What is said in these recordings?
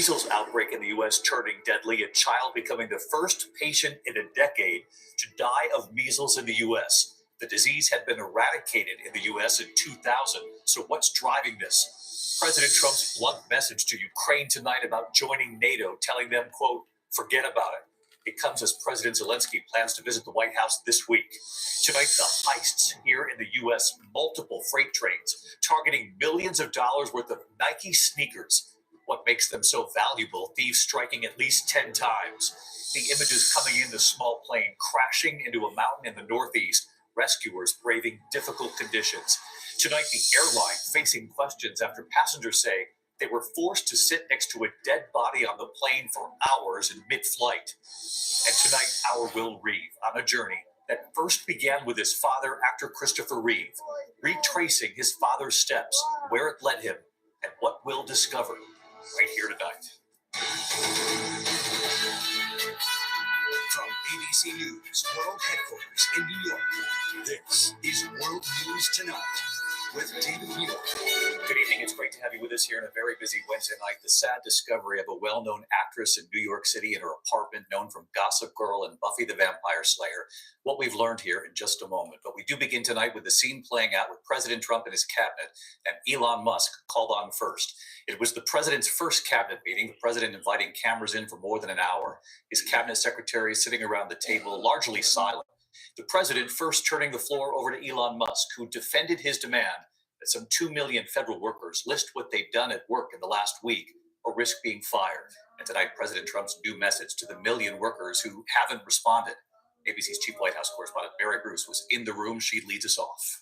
measles outbreak in the U.S. turning deadly, a child becoming the first patient in a decade to die of measles in the U.S. The disease had been eradicated in the U.S. in 2000. So what's driving this? President Trump's blunt message to Ukraine tonight about joining NATO, telling them, quote, forget about it. It comes as President Zelensky plans to visit the White House this week. Tonight, the heists here in the U.S., multiple freight trains targeting millions of dollars worth of Nike sneakers. What makes them so valuable? Thieves striking at least 10 times. The images coming in the small plane crashing into a mountain in the Northeast. Rescuers braving difficult conditions. Tonight, the airline facing questions after passengers say they were forced to sit next to a dead body on the plane for hours in mid-flight. And tonight, our Will Reeve on a journey that first began with his father, actor Christopher Reeve, retracing his father's steps, where it led him, and what we'll discover right here tonight. From ABC News World Headquarters in New York, this is World News Tonight with David Muir. Good evening. It's great to have you with us here on a very busy Wednesday night. The sad discovery of a well-known actress in New York City in her apartment, known from Gossip Girl and Buffy the Vampire Slayer. What we've learned here in just a moment. But we do begin tonight with the scene playing out with President Trump and his cabinet, and Elon Musk called on first. It was the president's first cabinet meeting, the president inviting cameras in for more than an hour. His cabinet secretaries sitting around the table, largely silent. The president first turning the floor over to Elon Musk, who defended his demand that some 2 million federal workers list what they've done at work in the last week or risk being fired. And tonight, President Trump's new message to the million workers who haven't responded. ABC's chief White House correspondent Mary Bruce was in the room. She leads us off.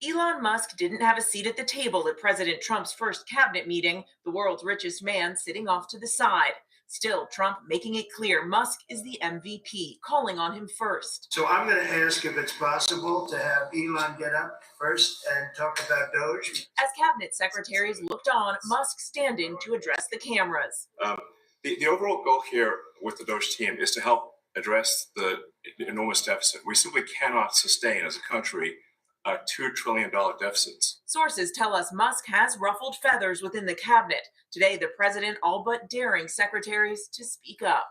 Elon Musk didn't have a seat at the table at President Trump's first cabinet meeting, the world's richest man sitting off to the side. Still, Trump making it clear Musk is the MVP, calling on him first. So I'm going to ask if it's possible to have Elon get up first and talk about Doge. As cabinet secretaries looked on, Musk standing to address the cameras. The overall goal here with the Doge team is to help address the enormous deficit. We simply cannot sustain as a country $2 trillion deficits. Sources tell us Musk has ruffled feathers within the cabinet. Today, the president all but daring secretaries to speak up.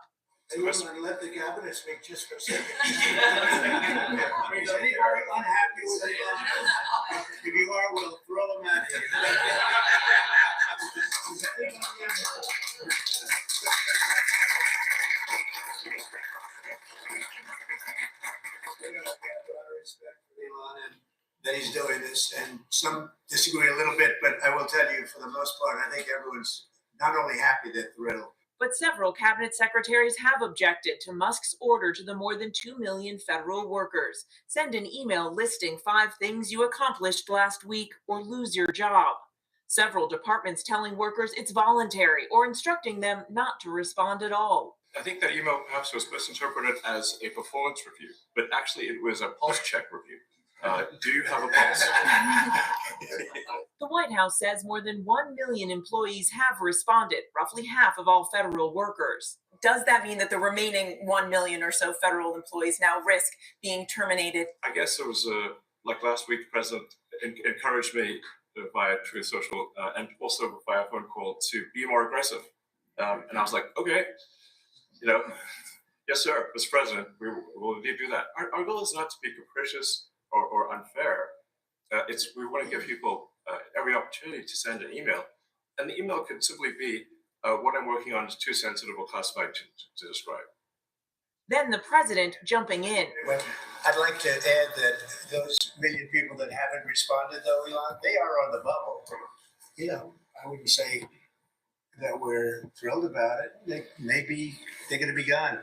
Hey, Elon, let the cabinet speak just for a second. Is anybody unhappy with Elon? If you are, we'll throw them at you. That he's doing this, and some disagree a little bit, but I will tell you, for the most part, I think everyone's not only happy, they're thrilled. But several cabinet secretaries have objected to Musk's order to the more than 2 million federal workers. Send an email listing 5 things you accomplished last week or lose your job. Several departments telling workers it's voluntary or instructing them not to respond at all. I think that email perhaps was misinterpreted as a performance review, but actually it was a pulse check review. Do you have a pulse? The White House says more than 1 million employees have responded, roughly half of all federal workers. Does that mean that the remaining 1 million or so federal employees now risk being terminated? I guess it was like last week, the president encouraged me via Truth Social and also via phone call to be more aggressive. And I was like, okay, yes, sir, Mr. President, we will indeed do that. Our goal is not to be capricious or unfair. We want to give people every opportunity to send an email. And the email could simply be, what I'm working on is too sensitive or classified to describe. Then the president jumping in. Well, I'd like to add that those million people that haven't responded, though, Elon, they are on the bubble. I wouldn't say that we're thrilled about it. Maybe they're going to be gone.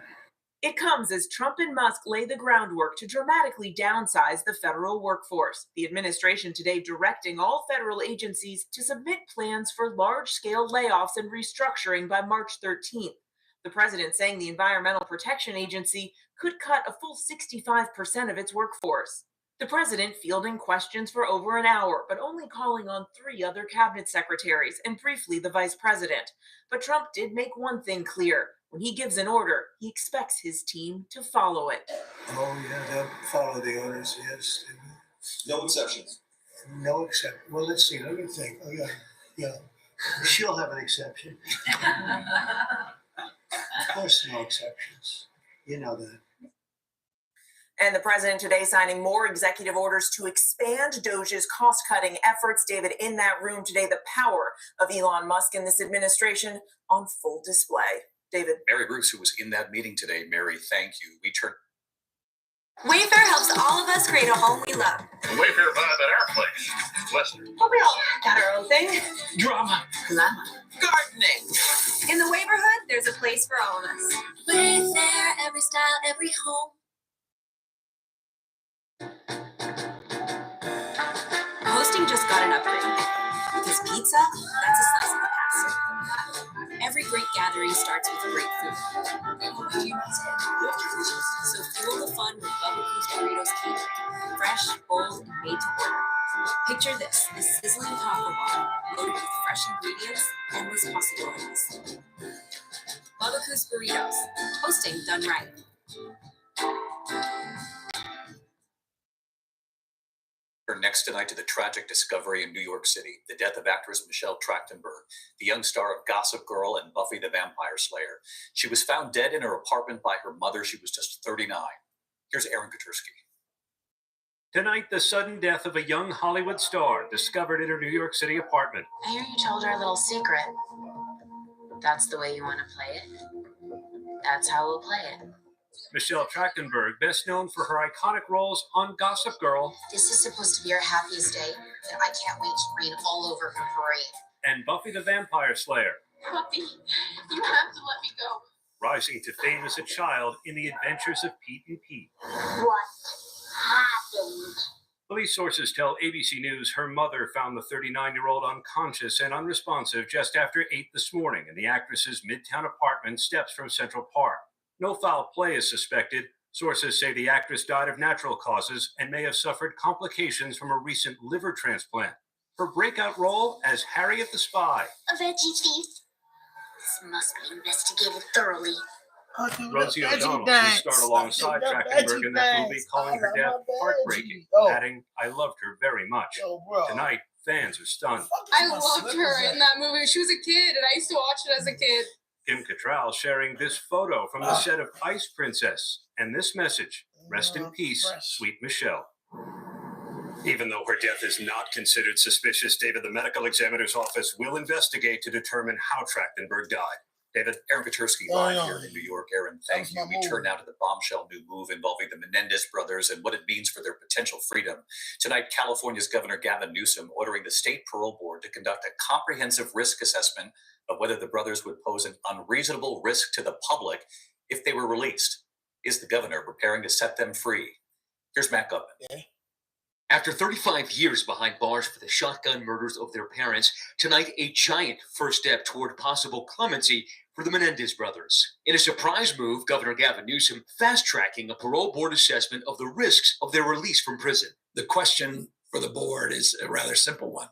It comes as Trump and Musk lay the groundwork to dramatically downsize the federal workforce. The administration today directing all federal agencies to submit plans for large-scale layoffs and restructuring by March 13th. The president saying the Environmental Protection Agency could cut a full 65% of its workforce. The president fielding questions for over an hour, but only calling on 3 other cabinet secretaries and briefly the vice president. But Trump did make one thing clear. When he gives an order, he expects his team to follow it. Oh, yeah, they'll follow the orders, yes. No exceptions. No exception. Well, let's see. Let me think. Oh, yeah. She'll have an exception. Of course, no exceptions. You know that. And the president today signing more executive orders to expand DOGE's cost-cutting efforts. David, in that room today, the power of Elon Musk and this administration on full display. David. Mary Bruce, who was in that meeting today. Mary, thank you. We turn. Wayfair helps all of us create a home we love. Wayfair vibe at our place. Western. But we all got our own thing. Drama. Glamour. Gardening. In the neighborhood, there's a place for all of us. Wayfair, every style, every home. Hosting just got an upgrade. Because pizza, that's a slice of the past. Every great gathering starts with great food. So fuel the fun with Bubba Burritos Catering. Fresh, bold, and made to order. Picture this sizzling taco bar loaded with fresh ingredients, endless possibilities. Bubba Burritos, hosting done right. Turn next tonight to the tragic discovery in New York City, the death of actress Michelle Trachtenberg, the young star of Gossip Girl and Buffy the Vampire Slayer. She was found dead in her apartment by her mother. She was just 39. Here's Aaron Katursky. Tonight, the sudden death of a young Hollywood star discovered in her New York City apartment. I hear you told her a little secret. That's the way you want to play it? That's how we'll play it. Michelle Trachtenberg, best known for her iconic roles on Gossip Girl. This is supposed to be our happiest day, and I can't wait to rain all over her parade. And Buffy the Vampire Slayer. Puppy, you have to let me go. Rising to fame as a child in The Adventures of Pete and Pete. What happened? Police sources tell ABC News her mother found the 39-year-old unconscious and unresponsive just after 8 this morning in the actress's Midtown apartment steps from Central Park. No foul play is suspected. Sources say the actress died of natural causes and may have suffered complications from a recent liver transplant. Her breakout role as Harriet the Spy. A veggie feast. This must be investigated thoroughly. Rosie O'Donnell, who starred alongside Trachtenberg in that movie, calling her death heartbreaking, adding, "I loved her very much." Tonight, fans are stunned. I loved her in that movie. She was a kid, and I used to watch it as a kid. Kim Cattrall sharing this photo from the set of Ice Princess and this message: rest in peace, sweet Michelle. Even though her death is not considered suspicious, David, the medical examiner's office will investigate to determine how Trachtenberg died. David. Aaron Katursky live here in New York. Aaron, thank you. We turn now to the bombshell new move involving the Menendez brothers and what it means for their potential freedom. Tonight, California's Governor Gavin Newsom ordering the state parole board to conduct a comprehensive risk assessment of whether the brothers would pose an unreasonable risk to the public if they were released. Is the governor preparing to set them free? Here's Matt Gutman. Yeah. After 35 years behind bars for the shotgun murders of their parents, tonight a giant first step toward possible clemency for the Menendez brothers. In a surprise move, Governor Gavin Newsom fast-tracking a parole board assessment of the risks of their release from prison. The question for the board is a rather simple one.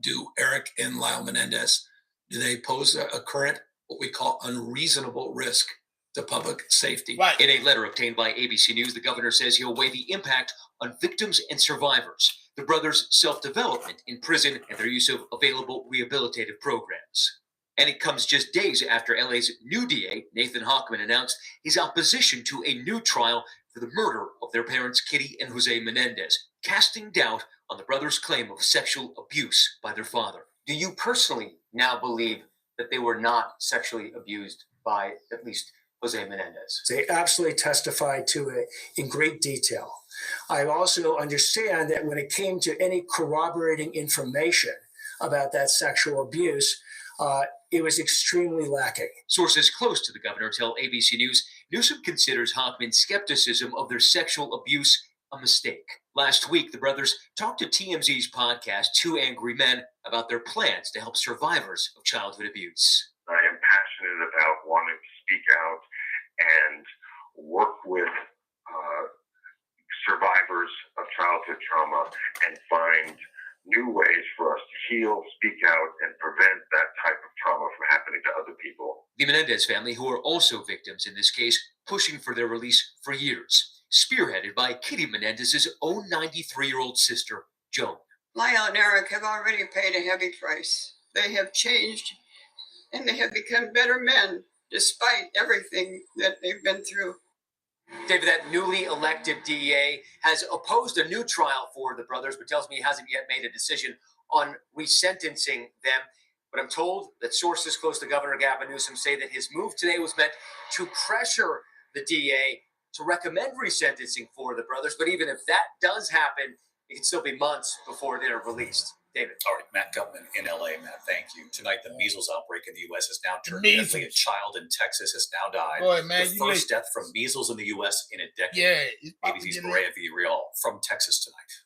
Do Eric and Lyle Menendez, do they pose a current, what we call unreasonable risk to public safety? Right. In a letter obtained by ABC News, the governor says he'll weigh the impact on victims and survivors, the brothers' self-development in prison, and their use of available rehabilitative programs. And it comes just days after LA's new DA, Nathan Hochman, announced his opposition to a new trial for the murder of their parents, Kitty and Jose Menendez, casting doubt on the brothers' claim of sexual abuse by their father. Do you personally now believe that they were not sexually abused by at least Jose Menendez? They absolutely testified to it in great detail. I also understand that when it came to any corroborating information about that sexual abuse, it was extremely lacking. Sources close to the governor tell ABC News Newsom considers Hochman's skepticism of their sexual abuse a mistake. Last week, the brothers talked to TMZ's podcast, Two Angry Men, about their plans to help survivors of childhood abuse. I am passionate about wanting to speak out and work with survivors of childhood trauma and find new ways for us to heal, speak out, and prevent that type of trauma from happening to other people. The Menendez family, who are also victims in this case, pushing for their release for years, spearheaded by Kitty Menendez's own 93-year-old sister, Joan. Lyle and Eric have already paid a heavy price. they have changed and they have become better men despite everything that they've been through. David, that newly elected DEA has opposed a new trial for the brothers, but tells me he hasn't yet made a decision on resentencing them. But I'm told that sources close to Governor Gavin Newsom say that his move today was meant to pressure the DEA to recommend resentencing for the brothers. But even if that does happen, it can still be months before they're released. David. All right, Matt Gutman in LA. Matt, thank you. Tonight, the measles outbreak in the U.S. has now turned deadly. A child in Texas has now died. Boy, man, the first death from measles in the U.S. in a decade. Yeah. ABC's Maria Villarreal from Texas tonight.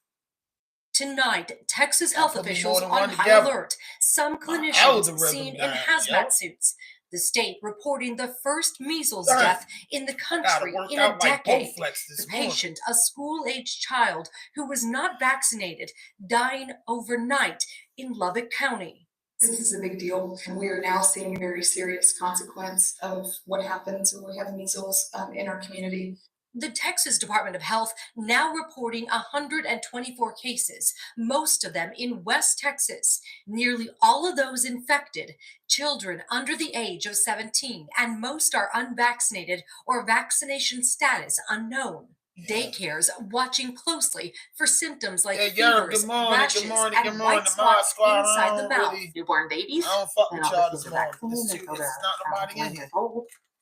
Tonight, Texas health officials on high alert. Some clinicians seen in hazmat suits. The state reporting the first measles death in the country in a decade. The patient, a school-aged child who was not vaccinated, dying overnight in Lubbock County. This is a big deal, and we are now seeing a very serious consequence of what happens when we have measles in our community. The Texas Department of Health now reporting 124 cases, most of them in West Texas. Nearly all of those infected, children under the age of 17, and most are unvaccinated or vaccination status unknown. Daycares watching closely for symptoms like fevers, rashes, and white spots inside the mouth. Newborn babies. I don't fuck with y'all this morning. It's not nobody in here.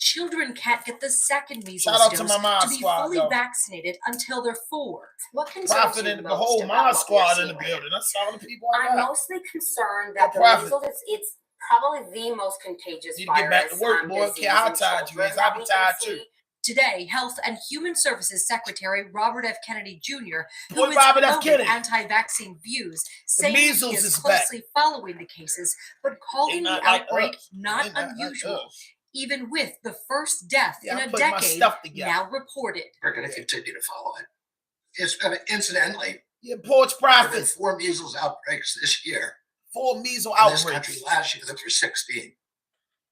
Children can't get the second measles Shout out dose to my Mod to be Squad, fully though. vacated until they're 4. What concerns Profit you in the most whole about Mod what Squad we're in the seeing? building. That's all the people I I'm got. mostly concerned that the profit. measles it's probably the most contagious Need to get back to work, boy. disease Care how in tired you children is. that I be we can tired see. too. Today, Health and Human Services Secretary Robert F. Kennedy Jr., who Boy, is Robert F. promoting Kennedy. anti-vaccine views, saying he measles is is back. closely following the cases, but calling the not like outbreak us. not They not like unusual, us. even with the first death Yeah, in I'm a putting my decade stuff together. now reported. We're going to continue to follow it. It's incidentally, Yeah, porch there have been profits. 4 measles outbreaks this year. 4 measles In this country outbreaks. last year, there were 16.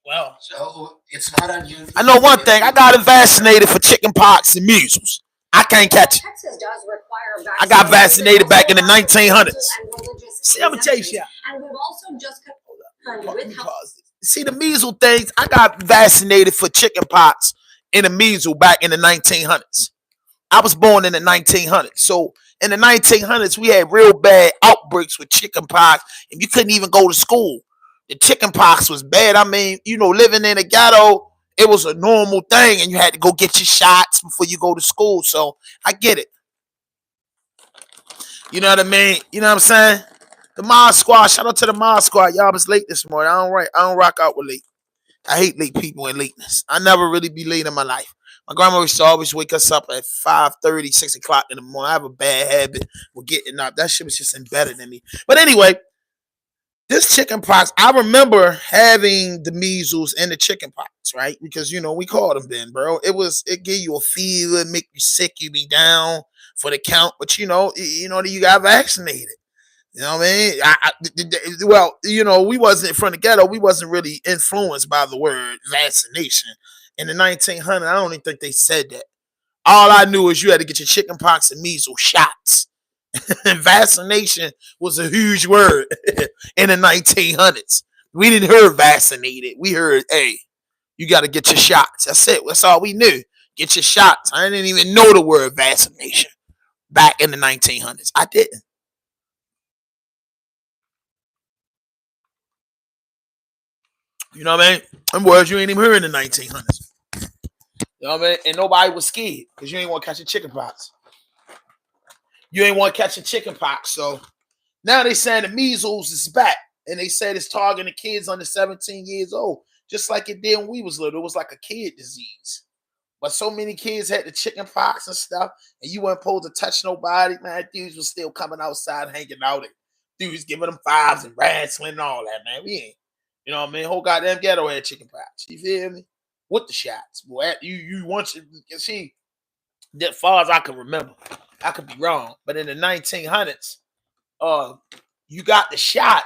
Well, So it's not unusual. I know one thing. I got vaccinated for chicken pox and measles. I can't catch it. Texas does require I got vaccinated back in the 1900s. See, I'm gonna tell you something. And we've also just confirmed with health. See, the measles things, I got vaccinated for chicken pox and the measles back in the 1900s. I was born in the 1900s. So in the 1900s, we had real bad outbreaks with chicken pox, and you couldn't even go to school. The chicken pox was bad. I mean, you know, living in a ghetto, it was a normal thing, and you had to go get your shots before you go to school. So I get it. You know what I mean? You know what I'm saying? The Mod Squad, shout out to the Mod Squad. Y'all was late this morning. I don't rock out with late. I hate late people and lateness. I never really be late in my life. My grandma used to always wake us up at 5:30, 6 o'clock in the morning. I have a bad habit with getting up. That shit was just embedded in me. But anyway, this chicken pox, I remember having the measles and the chicken pox, right? Because, you know, we called them then, bro. It gave you a fever, make you sick, you be down for the count. But, you got vaccinated. You know what I mean? Well, you know, we wasn't from the ghetto. We wasn't really influenced by the word vaccination. In the 1900s, I don't even think they said that. All I knew is you had to get your chicken pox and measles shots. And vaccination was a huge word in the 1900s. We didn't hear vaccinated. We heard, hey, you got to get your shots. That's it. That's all we knew. Get your shots. I didn't even know the word vaccination back in the 1900s. I didn't. You know what I mean? Them words you ain't even heard in the 1900s. You know what I mean? And nobody was scared because you ain't want to catch a chicken pox. You ain't want to catch a chicken pox. So now they saying the measles is back. And they said it's targeting kids under 17 years old. Just like it did when we was little. It was like a kid disease. But so many kids had the chicken pox and stuff. And you weren't supposed to touch nobody. Man, dudes was still coming outside hanging out. And dudes giving them fives and wrestling and all that, man. We ain't. You know what I mean? Whole goddamn ghetto had chicken pox. You feel me? With the shots. Boy, you want to see, that far as I can remember. I could be wrong. But in the 1900s, you got the shot.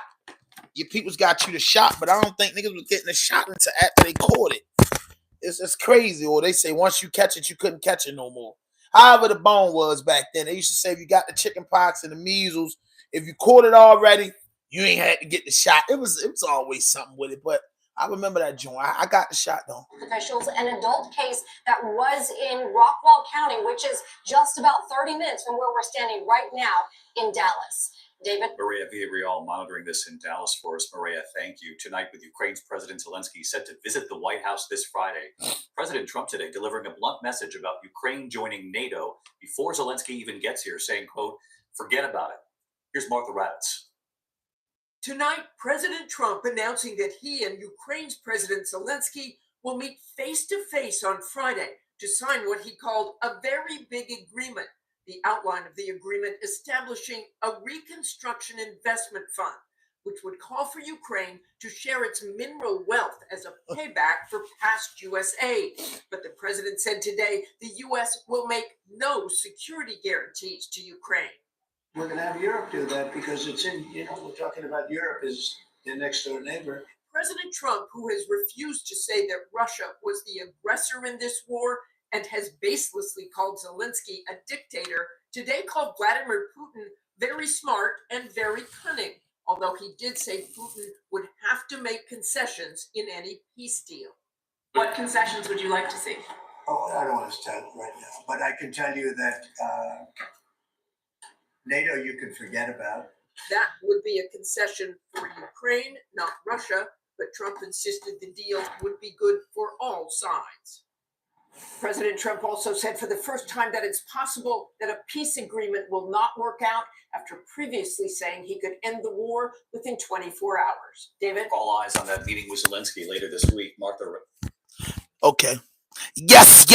Your people's got you the shot, but I don't think niggas was getting the shot until after they caught it. It's crazy. Or they say once you catch it, you couldn't catch it no more. However the bone was back then. They used to say if you got the chicken pox and the measles, if you caught it already, You ain't had to get the shot. It was always something with it, but I remember that joint. I got the shot though. Officials, an adult case that was in Rockwall County, which is just about 30 minutes from where we're standing right now in Dallas. David? Maria Villarreal monitoring this in Dallas for us. Maria, thank you. Tonight with Ukraine's President Zelensky set to visit the White House this Friday. President Trump today delivering a blunt message about Ukraine joining NATO before Zelensky even gets here, saying, quote, forget about it. Here's Martha Raddatz. Tonight, President Trump announcing that he and Ukraine's President Zelensky will meet face-to-face on Friday to sign what he called a very big agreement. The outline of the agreement establishing a reconstruction investment fund, which would call for Ukraine to share its mineral wealth as a payback for past U.S. aid. But the president said today the U.S. will make no security guarantees to Ukraine. We're going to have Europe do that because it's in, we're talking about Europe as their next door neighbor. President Trump, who has refused to say that Russia was the aggressor in this war and has baselessly called Zelensky a dictator, today called Vladimir Putin very smart and very cunning, although he did say Putin would have to make concessions in any peace deal. What concessions would you like to see? Oh, I don't want to tell you right now, but I can tell you that NATO you can forget about. That would be a concession for Ukraine, not Russia, but Trump insisted the deal would be good for all sides. President Trump also said for the first time that it's possible that a peace agreement will not work out after previously saying he could end the war within 24 hours. David? All eyes on that meeting with Zelensky later this week. Martha. Okay. Yes.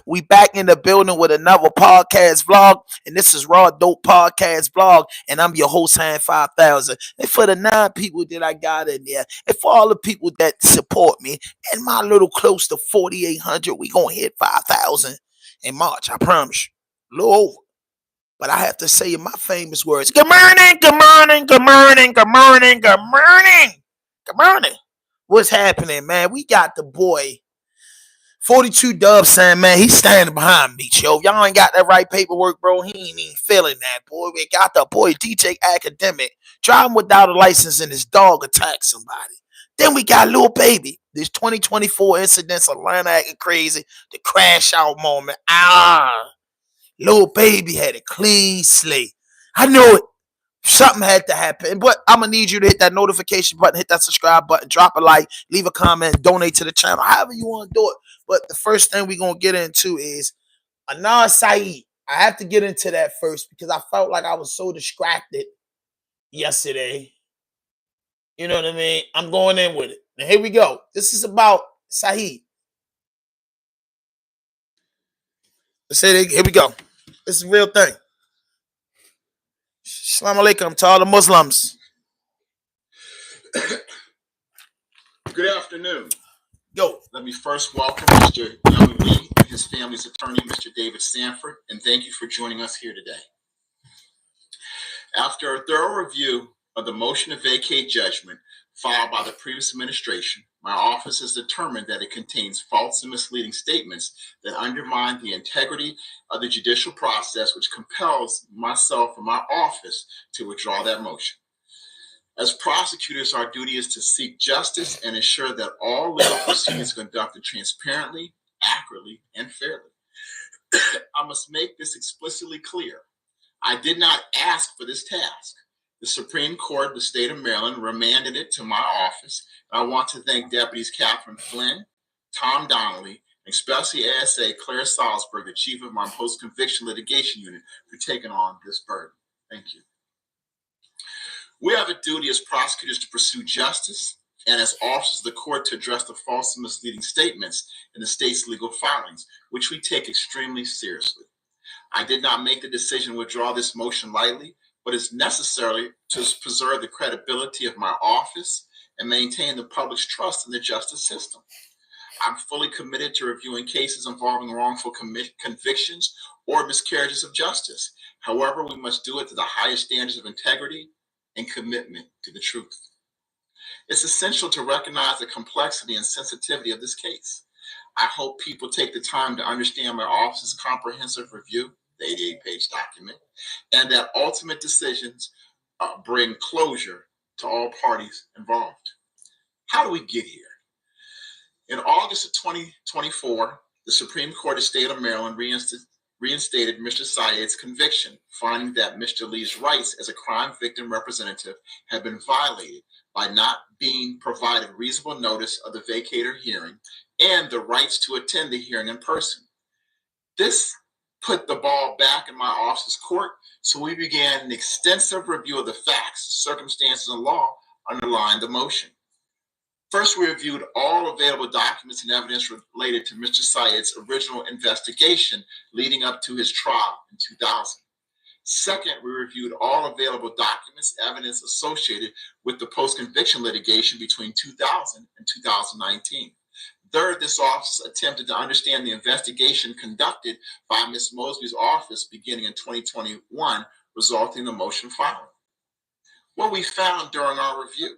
We back in the building with another podcast vlog, and this is Raw Dope Podcast Vlog, and I'm your host, Hand 5000. And for the 9 people that I got in there, and for all the people that support me, and my little close to 4,800, we gonna hit 5,000 in March. I promise you. A little over. But I have to say in my famous words, good morning, good morning, good morning, good morning, good morning, good morning. What's happening, man? We got the boy 42 Dub saying, man, he's standing behind me, yo. Y'all ain't got that right paperwork, bro. He ain't even feeling that, boy. We got the boy DJ Academic driving without a license and his dog attacked somebody. Then we got Lil Baby. This 2024 incidents, Atlanta acting crazy, the crash out moment. Lil Baby had a clean slate. I knew it. Something had to happen, but I'm gonna need you to hit that notification button, hit that subscribe button, drop a like, leave a comment, donate to the channel, however you want to do it. But the first thing we're gonna get into is SYED. I have to get into that first because I felt like I was so distracted yesterday. You know what I mean? I'm going in with it. Now here we go. This is about SYED. Let's say here we go. This is a real thing. Assalamu alaikum to all the Muslims. Good afternoon. Yo. Let me first welcome Mr. Young Lee and his family's attorney, Mr. David Sanford, and thank you for joining us here today. After a thorough review of the motion to vacate judgment filed by the previous administration, my office has determined that it contains false and misleading statements that undermine the integrity of the judicial process, which compels myself and my office to withdraw that motion. As prosecutors, our duty is to seek justice and ensure that all legal proceedings are conducted transparently, accurately, and fairly. I must make this explicitly clear. I did not ask for this task. The Supreme Court of the state of Maryland remanded it to my office. I want to thank Deputies Catherine Flynn, Tom Donnelly, and especially ASA Claire Salzberg, the chief of my post-conviction litigation unit, for taking on this burden. Thank you. We have a duty as prosecutors to pursue justice and as officers of the court to address the false and misleading statements in the state's legal filings, which we take extremely seriously. I did not make the decision to withdraw this motion lightly, but it's necessary to preserve the credibility of my office and maintain the public's trust in the justice system. I'm fully committed to reviewing cases involving wrongful convictions or miscarriages of justice. However, we must do it to the highest standards of integrity and commitment to the truth. It's essential to recognize the complexity and sensitivity of this case. I hope people take the time to understand my office's comprehensive review, the 88-page document, and that ultimate decisions bring closure to all parties involved. How do we get here? In August of 2024, the Supreme Court of the State of Maryland reinstated Mr. Syed's conviction, finding that Mr. Lee's rights as a crime victim representative had been violated by not being provided reasonable notice of the vacator hearing and the rights to attend the hearing in person. This put the ball back in my office's court, so we began an extensive review of the facts, circumstances, and law underlying the motion. First, we reviewed all available documents and evidence related to Mr. Syed's original investigation leading up to his trial in 2000. Second, we reviewed all available documents, evidence associated with the post-conviction litigation between 2000 and 2019. Third, this office attempted to understand the investigation conducted by Ms. Mosby's office beginning in 2021, resulting in the motion filing. What we found during our review: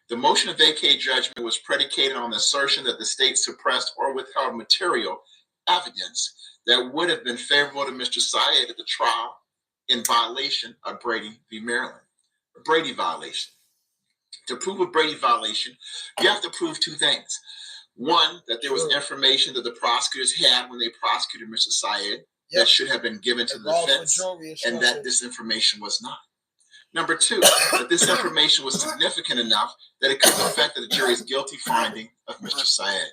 the motion to vacate judgment was predicated on the assertion that the state suppressed or withheld material evidence that would have been favorable to Mr. Syed at the trial in violation of Brady v. Maryland. A Brady violation. To prove a Brady violation, you have to prove two things. One, that there was information that the prosecutors had when they prosecuted Mr. Syed that should have been given to the defense, and that this information was not. Number two, that this information was significant enough that it could have affected the jury's guilty finding of Mr. Syed.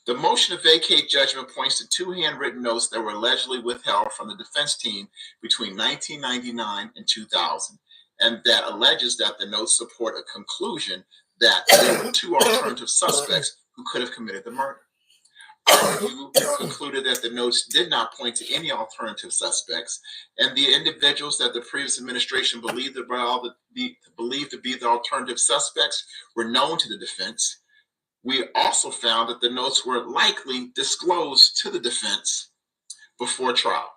The motion to vacate judgment points to two handwritten notes that were allegedly withheld from the defense team between 1999 and 2000, and that alleges that the notes support a conclusion that there were two alternative suspects who could have committed the murder. Our review concluded that the notes did not point to any alternative suspects, and the individuals that the previous administration believed to be the alternative suspects were known to the defense. We also found that the notes were likely disclosed to the defense before trial.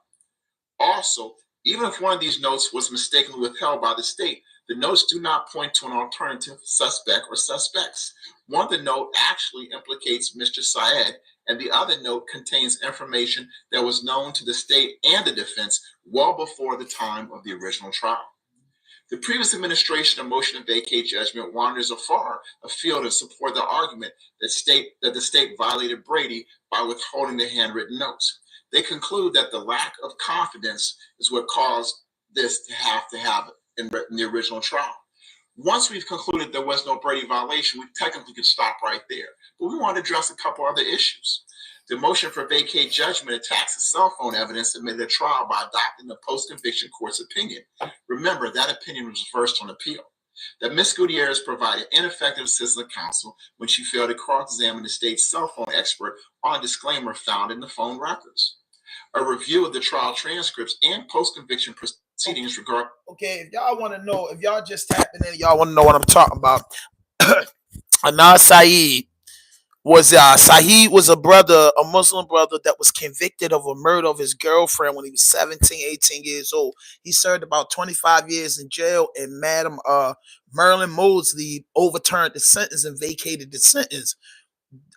Also, even if one of these notes was mistakenly withheld by the state, the notes do not point to an alternative suspect or suspects. One of the notes actually implicates Mr. Syed, and the other note contains information that was known to the state and the defense well before the time of the original trial. The previous administration of motion to vacate judgment wanders afar afield to support the argument that the state violated Brady by withholding the handwritten notes. They conclude that the lack of confidence is what caused this to have in the original trial. Once we've concluded there was no Brady violation, we technically could stop right there. But we want to address a couple other issues. The motion for vacate judgment attacks the cell phone evidence submitted at trial by adopting the post-conviction court's opinion. Remember, that opinion was reversed on appeal. That Ms. Gutierrez provided ineffective assistance of counsel when she failed to cross-examine the state's cell phone expert on a disclaimer found in the phone records. A review of the trial transcripts and post-conviction proceedings regard. Okay, if y'all want to know, if y'all just tapping in, y'all want to know what I'm talking about. ADNAN Syed was a brother, a Muslim brother that was convicted of a murder of his girlfriend when he was 17, 18 years old. He served about 25 years in jail, and Madam Marilyn Mosley overturned the sentence and vacated the sentence.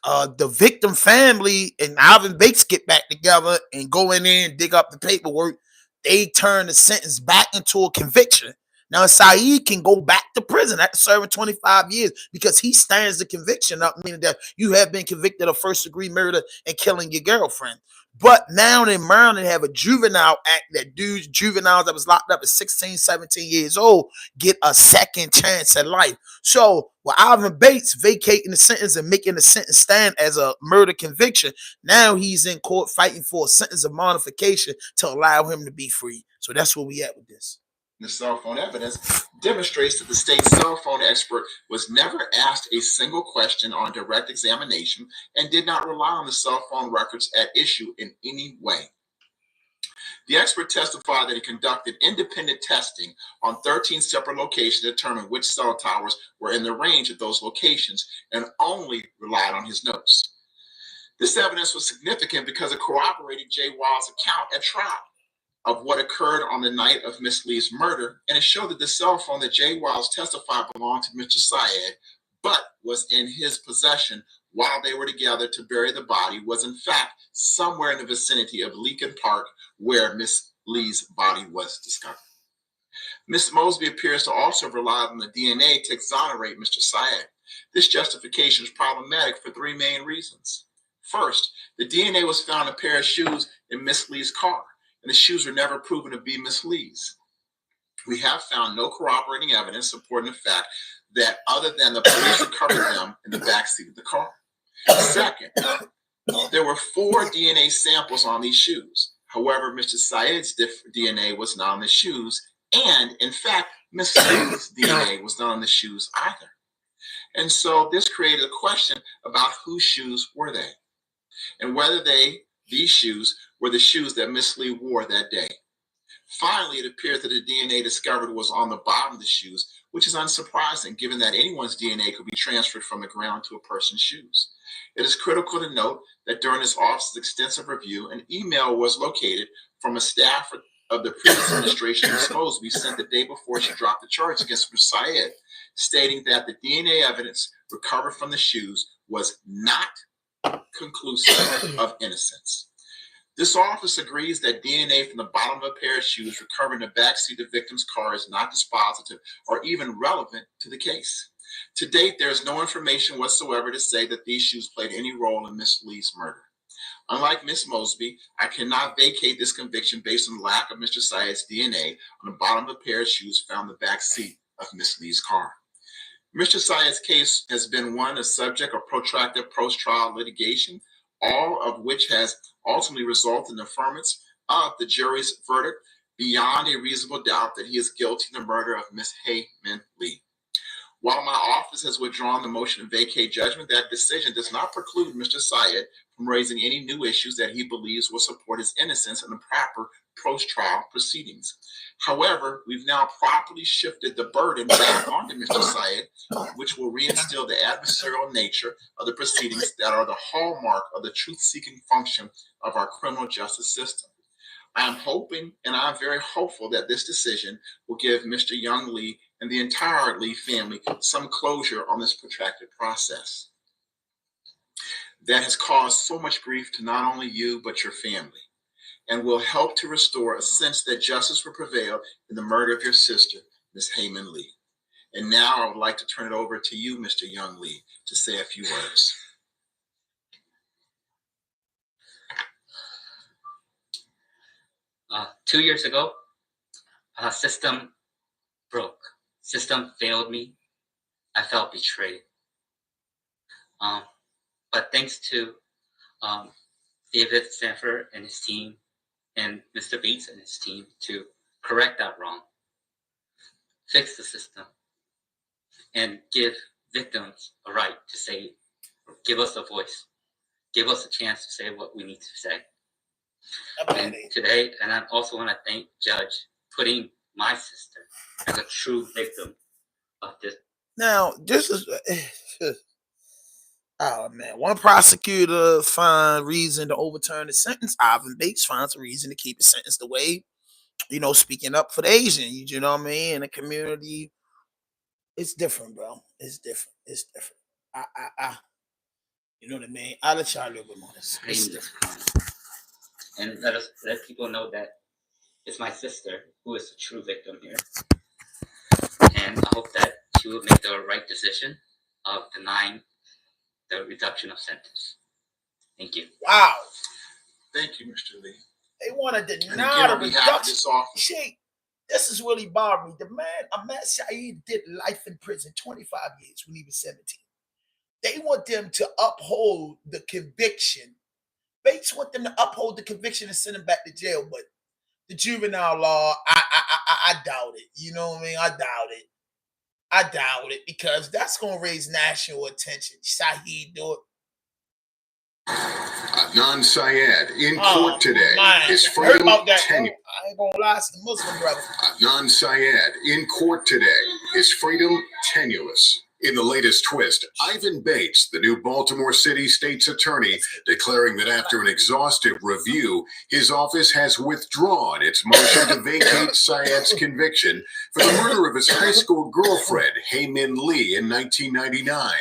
The victim family and Alvin Bates get back together and go in there and dig up the paperwork. They turn the sentence back into a conviction. Now, Syed can go back to prison after serving 25 years because he stands the conviction up, meaning that you have been convicted of first-degree murder and killing your girlfriend. But now in Maryland, they have a juvenile act that juveniles that was locked up at 16, 17 years old get a second chance at life. So with Alvin Bates vacating the sentence and making the sentence stand as a murder conviction, now he's in court fighting for a sentence of modification to allow him to be free. So that's where we at with this. The cell phone evidence demonstrates that the state's cell phone expert was never asked a single question on direct examination and did not rely on the cell phone records at issue in any way. The expert testified that he conducted independent testing on 13 separate locations to determine which cell towers were in the range of those locations and only relied on his notes. This evidence was significant because it corroborated Jay Wild's account at trial of what occurred on the night of Miss Lee's murder, and it showed that the cell phone that Jay Wiles testified belonged to Mr. Syed, but was in his possession while they were together to bury the body, was in fact somewhere in the vicinity of Leakin Park where Miss Lee's body was discovered. Ms. Mosby appears to also have relied on the DNA to exonerate Mr. Syed. This justification is problematic for three main reasons. First, the DNA was found in a pair of shoes in Miss Lee's car, and the shoes were never proven to be Miss Lee's. We have found no corroborating evidence supporting the fact that other than the police recovered them in the backseat of the car. Second, there were 4 DNA samples on these shoes. However, Mr. Syed's DNA was not on the shoes, and in fact, Miss Lee's DNA was not on the shoes either. And so this created a question about whose shoes were they, and whether these shoes were the shoes that Miss Lee wore that day. Finally, it appears that the DNA discovered was on the bottom of the shoes, which is unsurprising given that anyone's DNA could be transferred from the ground to a person's shoes. It is critical to note that during this office's extensive review, an email was located from a staff of the previous administration, Ms. Mosby, sent the day before she dropped the charge against Mr. Syed, stating that the DNA evidence recovered from the shoes was not conclusive of innocence. This office agrees that DNA from the bottom of a pair of shoes recovered in the backseat of the victim's car is not dispositive or even relevant to the case. To date, there is no information whatsoever to say that these shoes played any role in Miss Lee's murder. Unlike Miss Mosby, I cannot vacate this conviction based on the lack of Mr. Syed's DNA on the bottom of a pair of shoes found in the backseat of Miss Lee's car. Mr. Syed's case has been one a subject of protracted post-trial litigation, all of which has ultimately resulted in the affirmance of the jury's verdict beyond a reasonable doubt that he is guilty of the murder of Miss Hae Min Lee. While my office has withdrawn the motion to vacate judgment, that decision does not preclude Mr. Syed from raising any new issues that he believes will support his innocence in the proper post-trial proceedings. However, we've now properly shifted the burden back onto Mr. Syed, which will reinstill the adversarial nature of the proceedings that are the hallmark of the truth-seeking function of our criminal justice system. I am hoping and I'm very hopeful that this decision will give Mr. Young Lee and the entire Lee family some closure on this protracted process that has caused so much grief to not only you, but your family, and will help to restore a sense that justice will prevail in the murder of your sister, Miss Hae Min Lee. And now I would like to turn it over to you, Mr. Young Lee, to say a few words. Two years ago, system broke. System failed me. I felt betrayed. But thanks to David Sanford and his team and Mr. Bates and his team to correct that wrong, fix the system, and give victims a right to say, give us a voice, give us a chance to say what we need to say. And today, and I also want to thank Judge putting my sister as a true victim of this. Now, this is, oh man, one prosecutor finds reason to overturn the sentence. Ivan Bates finds a reason to keep the sentence the way, you know, speaking up for the Asians, you know what I mean, in the community. It's different, bro. It's different. It's different. You know what I mean? I'll let y'all a little bit more. It's different. And let people know that it's my sister who is the true victim here. And I hope that she will make the right decision of denying the reduction of sentence. Thank you. Wow. Thank you, Mr. Lee. They want to deny the reduction. Shit, this is really bothering me. The man, Ahmad Syed, did life in prison, 25 years when he was 17. They want them to uphold the conviction. Bates want them to uphold the conviction and send him back to jail, but the juvenile law, I doubt it. You know what I mean? I doubt it. I doubt it because that's going to raise national attention. Syed do it. Adnan Syed in court today. His Heard freedom about that. tenuous. I ain't going to lie, it's the Muslim brother. Adnan Syed in court today. His freedom tenuous. In the latest twist, Ivan Bates, the new Baltimore City state's attorney, declaring that after an exhaustive review, his office has withdrawn its motion to vacate Syed's conviction for the murder of his high school girlfriend, Hae Min Lee, in 1999.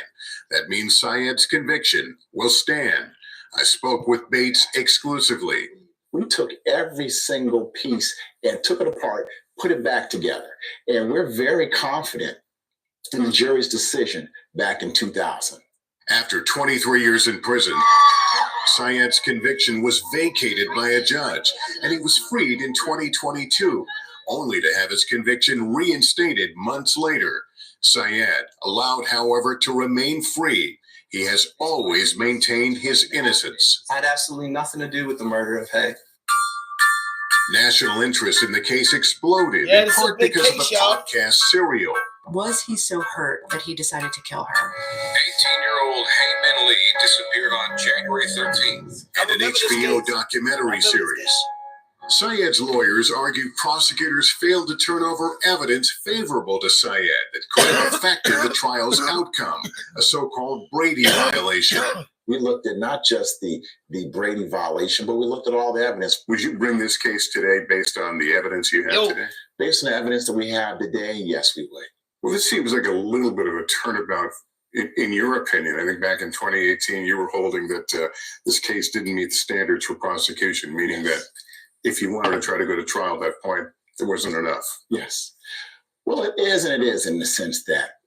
That means Syed's conviction will stand. I spoke with Bates exclusively. We took every single piece and took it apart put it back together. And we're very confident in the jury's decision back in 2000. After 23 years in prison, Syed's conviction was vacated by a judge, and he was freed in 2022, only to have his conviction reinstated months later. Syed, allowed, however, to remain free, he has always maintained his innocence. I had absolutely nothing to do with the murder of Hay. National interest in the case exploded, in part because of the podcast Serial. Was he so hurt that he decided to kill her? 18-year-old Hayman Lee disappeared on January 13th in an HBO documentary series. Syed's lawyers argue prosecutors failed to turn over evidence favorable to Syed that could have affected the trial's outcome, a so-called Brady violation. We looked at not just the Brady violation, but we looked at all the evidence. Would you bring this case today based on the evidence you have today? Based on the evidence that we have today, yes, we would. Well, this seems like a little bit of a turnabout. In your opinion, I think back in 2018, you were holding that this case didn't meet the standards for prosecution, meaning that if you wanted to try to go to trial at that point, there wasn't enough. Yes. Well, it is and it is in the sense that,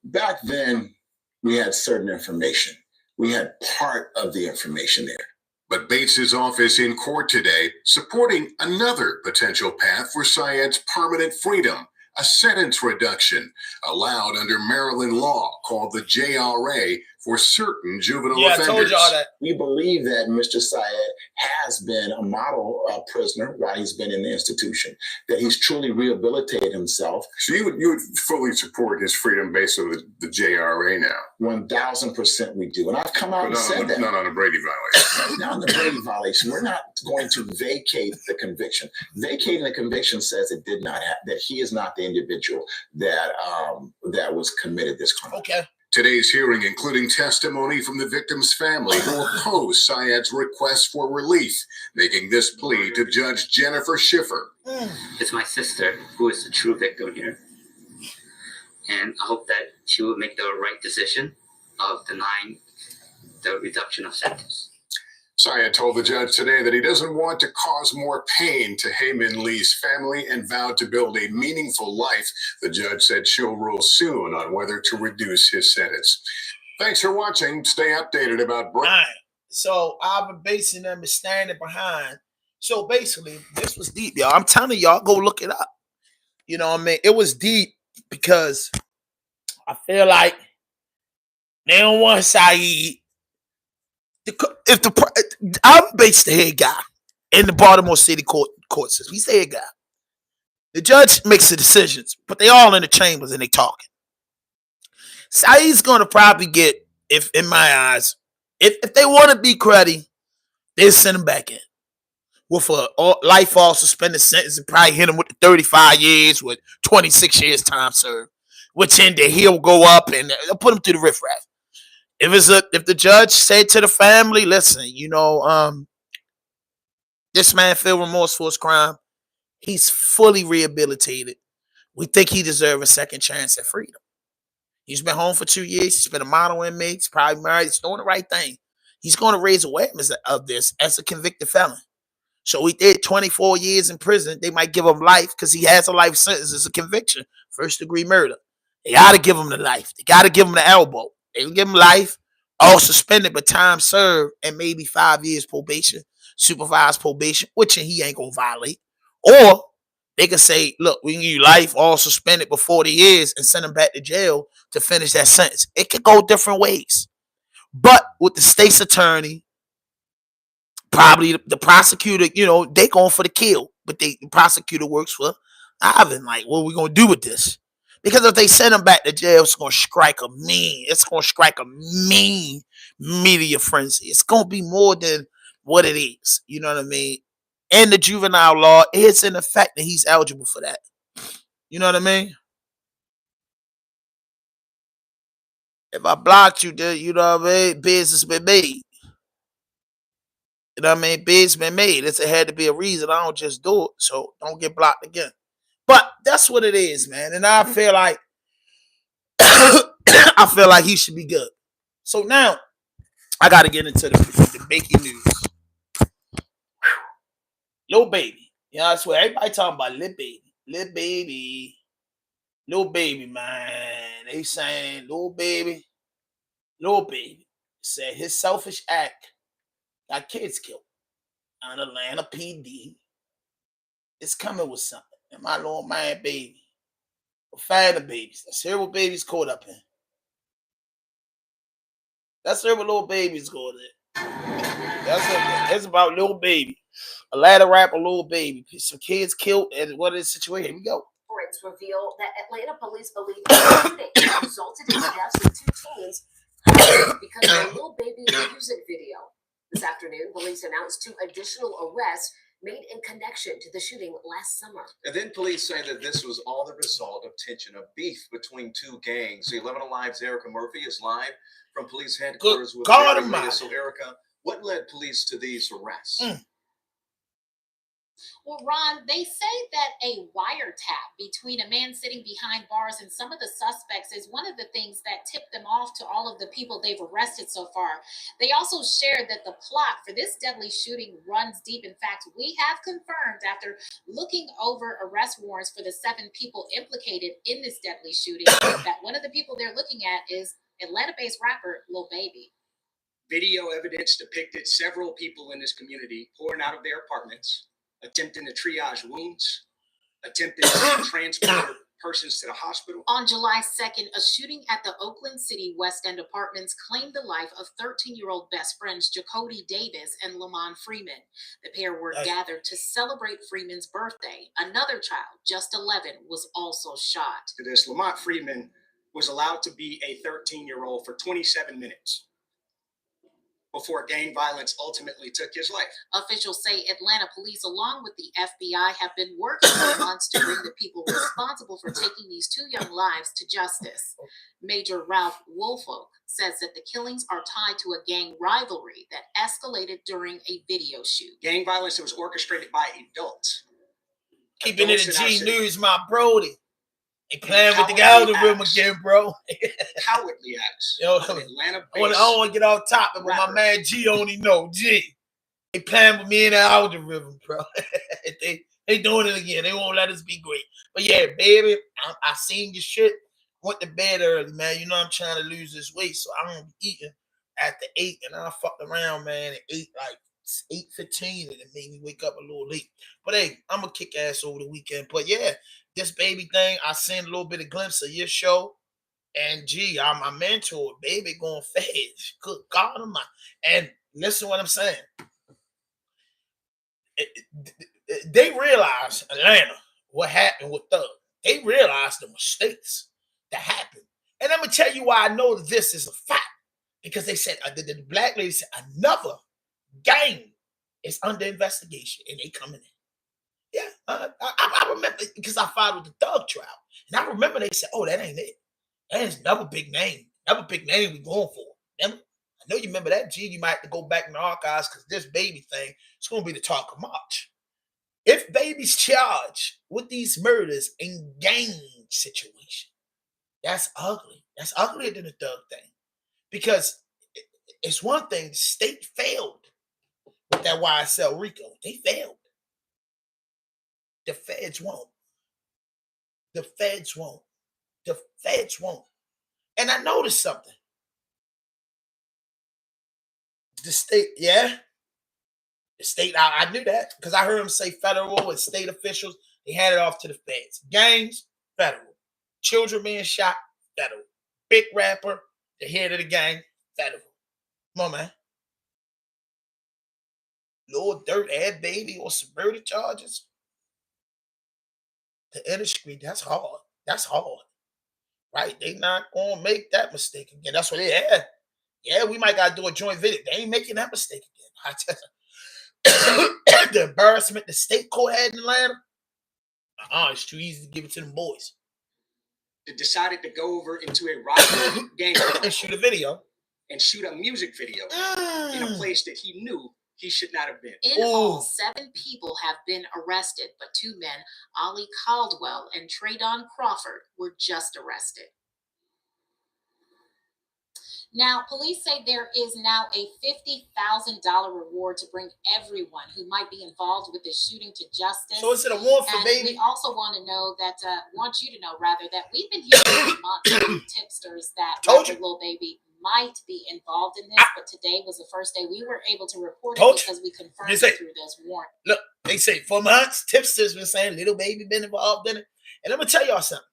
back then we had certain information. We had part of the information there. But Bates's office in court today supporting another potential path for Syed's permanent freedom, a sentence reduction allowed under Maryland law called the JRA for certain juvenile offenders. I told y'all that. We believe that Mr. Syed has been a model prisoner while he's been in the institution, that he's truly rehabilitated himself. So you would fully support his freedom based on the JRA now? 1,000% we do. And I've come out and said that. Not on a Brady violation. Not on the Brady violation. We're not going to vacate the conviction. Vacating the conviction says it did not happen, that he is not the individual that was committed this crime. Okay. Today's hearing, including testimony from the victim's family who opposed Syed's request for relief, making this plea to Judge Jennifer Schiffer. It's my sister who is the true victim here. And I hope that she will make the right decision of denying the reduction of sentence. Syed told the judge today that he doesn't want to cause more pain to Hayman Lee's family and vowed to build a meaningful life. The judge said she'll rule soon on whether to reduce his sentence. Thanks for watching. Stay updated about Brian. So Ivan Bates and them is standing behind. So basically, this was deep, y'all. I'm telling y'all, go look it up. You know what I mean? It was deep because I feel like they don't want Syed. If I'm Bates the head guy in the Baltimore City court system, he's the head guy. The judge makes the decisions, but they all in the chambers and they talking. Syed's gonna probably get, if in my eyes, if they want to be cruddy, they'll send him back in with a life all suspended sentence and probably hit him with the 35 years with 26 years time served, which in there he'll go up and they'll put him through the riffraff. If the judge said to the family, listen, this man feel remorse for his crime, he's fully rehabilitated. We think he deserves a second chance at freedom. He's been home for 2 years. He's been a model inmate. He's probably married. He's doing the right thing. He's going to raise awareness of this as a convicted felon. So he did 24 years in prison. They might give him life because he has a life sentence. It's a conviction, first-degree murder. They got to give him the life. They got to give him the elbow. They will give him life, all suspended, but time served, and maybe 5 years probation, supervised probation, which he ain't going to violate. Or they can say, look, we can give you life, all suspended, but 40 years, and send him back to jail to finish that sentence. It could go different ways. But with the state's attorney, probably the prosecutor, they going for the kill. But the prosecutor works for Ivan. Like, what are we going to do with this? Because if they send him back to jail, it's going to strike a mean media frenzy. It's going to be more than what it is. You know what I mean? And the juvenile law is in effect that he's eligible for that. You know what I mean? If I blocked you, you know what I mean? Business been made. You know what I mean? Business been made. It had to be a reason. I don't just do it. So don't get blocked again. But that's what it is, man. And I feel like he should be good. So now I got to get into the breaking news. Lil Baby. You know, I swear everybody talking about Lil Baby. Little baby, man. They saying little baby said his selfish act got kids killed. And Atlanta PD is coming with something. And my little man baby. Father babies. Let's hear what babies caught up in. Let's hear what little babies caught in. It's about little baby. A ladder rap, a little baby. Some kids killed, and what is the situation? Here we go. Reports reveal that Atlanta police believe the shooting resulted in deaths with 2 teens because of a little baby music video. This afternoon, police announced 2 additional arrests made in connection to the shooting last summer. And then police say that this was all the result of tension, of beef between 2 gangs. The 11 Alive's Erica Murphy is live from police headquarters with Erica. So, Erica, what led police to these arrests? Well, Ron, they say that a wiretap between a man sitting behind bars and some of the suspects is one of the things that tipped them off to all of the people they've arrested so far. They also shared that the plot for this deadly shooting runs deep. In fact, we have confirmed after looking over arrest warrants for the 7 people implicated in this deadly shooting that one of the people they're looking at is Atlanta-based rapper Lil Baby. Video evidence depicted several people in this community pouring out of their apartments, attempting to triage wounds, attempting to transport persons to the hospital. On July 2nd, a shooting at the Oakland City West End Apartments claimed the life of 13-year-old best friends Jacody Davis and Lamont Freeman. The pair were gathered to celebrate Freeman's birthday. Another child, just 11, was also shot. This Lamont Freeman was allowed to be a 13-year-old for 27 minutes. Before gang violence ultimately took his life. Officials say Atlanta police, along with the FBI, have been working for months to bring the people responsible for taking these 2 young lives to justice. Major Ralph Woolfolk says that the killings are tied to a gang rivalry that escalated during a video shoot. Gang violence that was orchestrated by adults. Keeping it a G News, my brody. They playing with the algorithm again, bro. Cowardly acts. Yo, I don't want to get off topic, but my man G only know. G. They playing with me in the algorithm, bro. they doing it again. They won't let us be great. But yeah, baby, I seen your shit. Went to bed early, man. You know I'm trying to lose this weight, so I'm gonna be eating after 8, and I fucked around, man, and ate like 8:15, and it made me wake up a little late. But hey, I'm gonna kick ass over the weekend. But yeah, this baby thing, I seen a little bit of glimpse of your show. And gee, I'm my mentor, baby, going fast. Good God Almighty. And listen to what I'm saying. They realized, Atlanta, what happened with Thug. They realized the mistakes that happened. And I'm going to tell you why I know that this is a fact. Because they said, the black lady said, another gang is under investigation, and they coming in. Yeah, I remember, because I followed the Thug trial. And I remember they said, oh, that ain't it. That is another big name. Another big name we going for. Remember? I know you remember that, G. You might have to go back in the archives because this baby thing is going to be the talk of March. If baby's charged with these murders in gang situation, that's ugly. That's uglier than the Thug thing. Because it's one thing, the state failed with that YSL RICO. They failed. The feds won't. The feds won't. The feds won't. And I noticed something. The state, yeah. The state, I knew that because I heard them say federal and state officials. They handed it off to the feds. Gangs, federal. Children being shot, federal. Big rapper, the head of the gang, federal. Come on, man. Little dirt ad baby or some murder charges. The industry, that's hard. That's hard. Right? They not going to make that mistake again. That's what they had. Yeah, we might got to do a joint video. They ain't making that mistake again. I tell you. The embarrassment the state court had in Atlanta, it's too easy to give it to them boys. They decided to go over into a rival gang and shoot a video. And shoot a music video in a place that he knew he should not have been. In all, 7 people have been arrested, but 2 men, Ollie Caldwell and Traydon Crawford, were just arrested. Now, police say there is now a $50,000 reward to bring everyone who might be involved with this shooting to justice. So is it a warrant for And baby? we also want to know that, want you to know rather, that we've been hearing for months from tipsters that rapper Lil Baby might be involved in this, but today was the first day we were able to report it because we confirmed it through this warrant. Look, they say for months, tipsters been saying Little Baby been involved in it. And I'm gonna tell y'all something.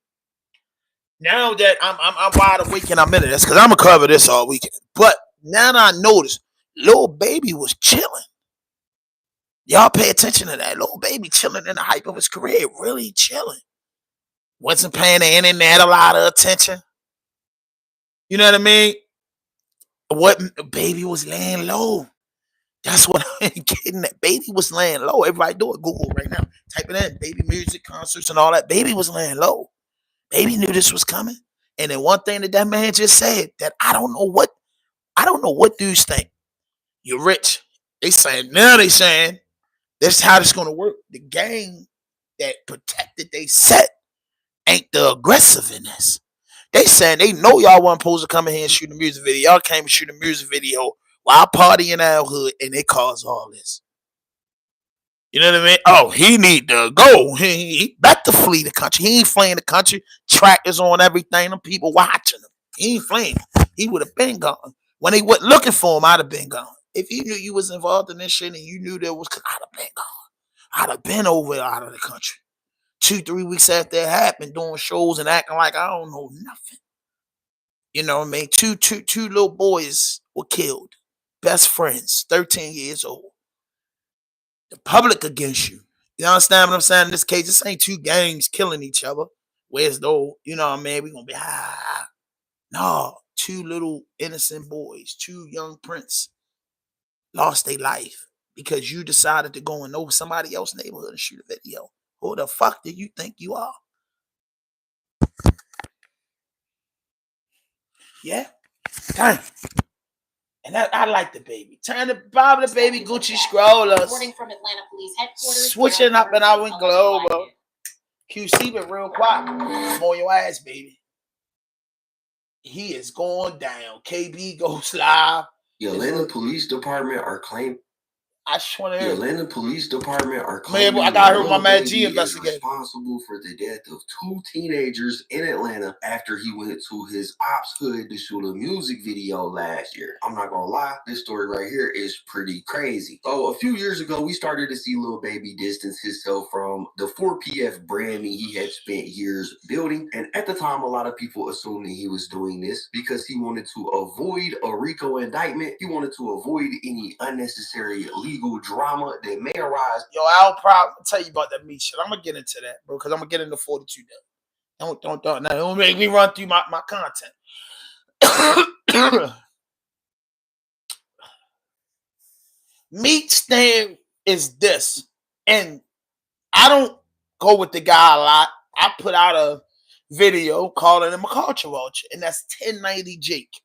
Now that I'm wide awake and I'm in this, because I'm gonna cover this all weekend. But now that I notice Lil Baby was chilling. Y'all pay attention to that. Lil Baby chilling in the hype of his career, really chilling. Wasn't paying the internet a lot of attention. You know what I mean? What Baby was laying low. That's what I'm getting at. Baby was laying low. Everybody do it. Google right now. Type it in. Baby music concerts and all that. Baby was laying low. Baby knew this was coming. And then one thing that man just said that I don't know what dudes think. You're rich. They saying this is how this gonna work. The gang that protected they set ain't the aggressive in this. They saying they know y'all wasn't supposed to come in here and shoot a music video. Y'all came and shoot a music video while partying in our hood, and they caused all this. You know what I mean? Oh, he need to go. He back to flee the country. He ain't fleeing the country. Trackers on everything. Them people watching him. He ain't fleeing. He would have been gone. When they went looking for him, I'd have been gone. If you knew you was involved in this shit and you knew there was, I'd have been gone. I'd have been over out of the country. 2-3 weeks after it happened, doing shows and acting like I don't know nothing. You know what I mean? Two little boys were killed. Best friends, 13 years old. The public against you. You understand what I'm saying? In this case, this ain't two gangs killing each other. Where's though, you know what I mean? We're gonna be No, two little innocent boys, two young prince lost their life because you decided to go in over somebody else's neighborhood and shoot a video. Who the fuck do you think you are? Yeah. Dang. And I like the Baby. Turn the Bob the Baby Gucci scrollers. Reporting from Atlanta Police Headquarters. Switching up and I went global. QC been real quiet. I'm on your ass, baby. He is going down. KB goes live. The Atlanta Police Department are claiming. I just want to The hear. Atlanta Police Department are claiming Man, I got to hear my man Baby G is investigate. responsible for the death of 2 teenagers in Atlanta after he went to his ops hood to shoot a music video last year. I'm not gonna lie, this story right here is pretty crazy. So a few years ago, we started to see Lil Baby distance himself from the 4PF branding he had spent years building. And at the time, a lot of people assumed that he was doing this because he wanted to avoid a RICO indictment. He wanted to avoid any unnecessary legal drama that may arise. Yo, I'll probably tell you about that meat shit. I'm gonna get into that, bro, because I'm gonna get into 42 now. Don't make me run through my content. MEECH thing is this, and I don't go with the guy a lot. I put out a video calling him a culture vulture, and that's 1090 Jake.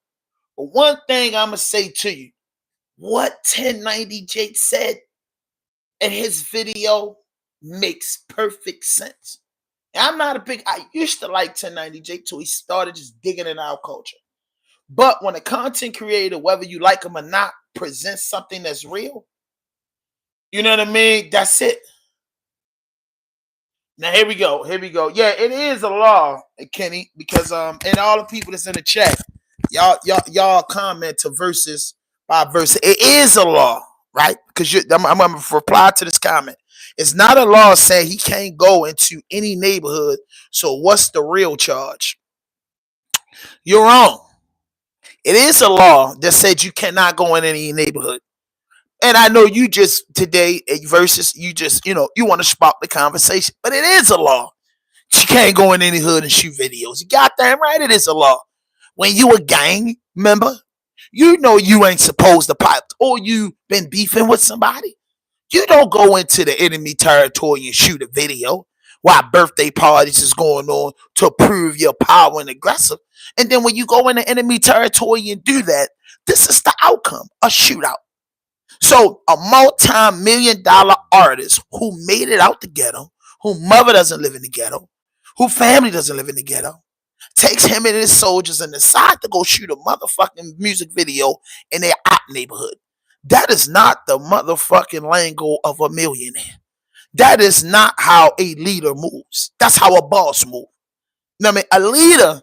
But one thing I'm gonna say to you, what 1090 Jake said in his video makes perfect sense. And I used to like 1090 Jake till he started just digging in our culture. But when a content creator, whether you like him or not, presents something that's real, you know what I mean? That's it. Now here we go. Yeah, it is a law, Kenny, because and all the people that's in the chat, y'all comment to verses by verse. It is a law, right? Because I'm gonna reply to this comment. It's not a law saying he can't go into any neighborhood. So what's the real charge? You're wrong. It is a law that said you cannot go in any neighborhood. And I know you just today versus you just, you want to spark the conversation, but it is a law. You can't go in any hood and shoot videos. You got that right. It is a law. When you a gang member, you know you ain't supposed to pipe, or you been beefing with somebody. You don't go into the enemy territory and shoot a video while birthday parties is going on to prove your power and aggressive. And then when you go into enemy territory and do that, this is the outcome, a shootout. So a multi-million-dollar artist who made it out the ghetto, whose mother doesn't live in the ghetto, whose family doesn't live in the ghetto, takes him and his soldiers and decide to go shoot a motherfucking music video in their op neighborhood. That is not the motherfucking lingo of a millionaire. That is not how a leader moves. That's how a boss moves. You know what I mean? A leader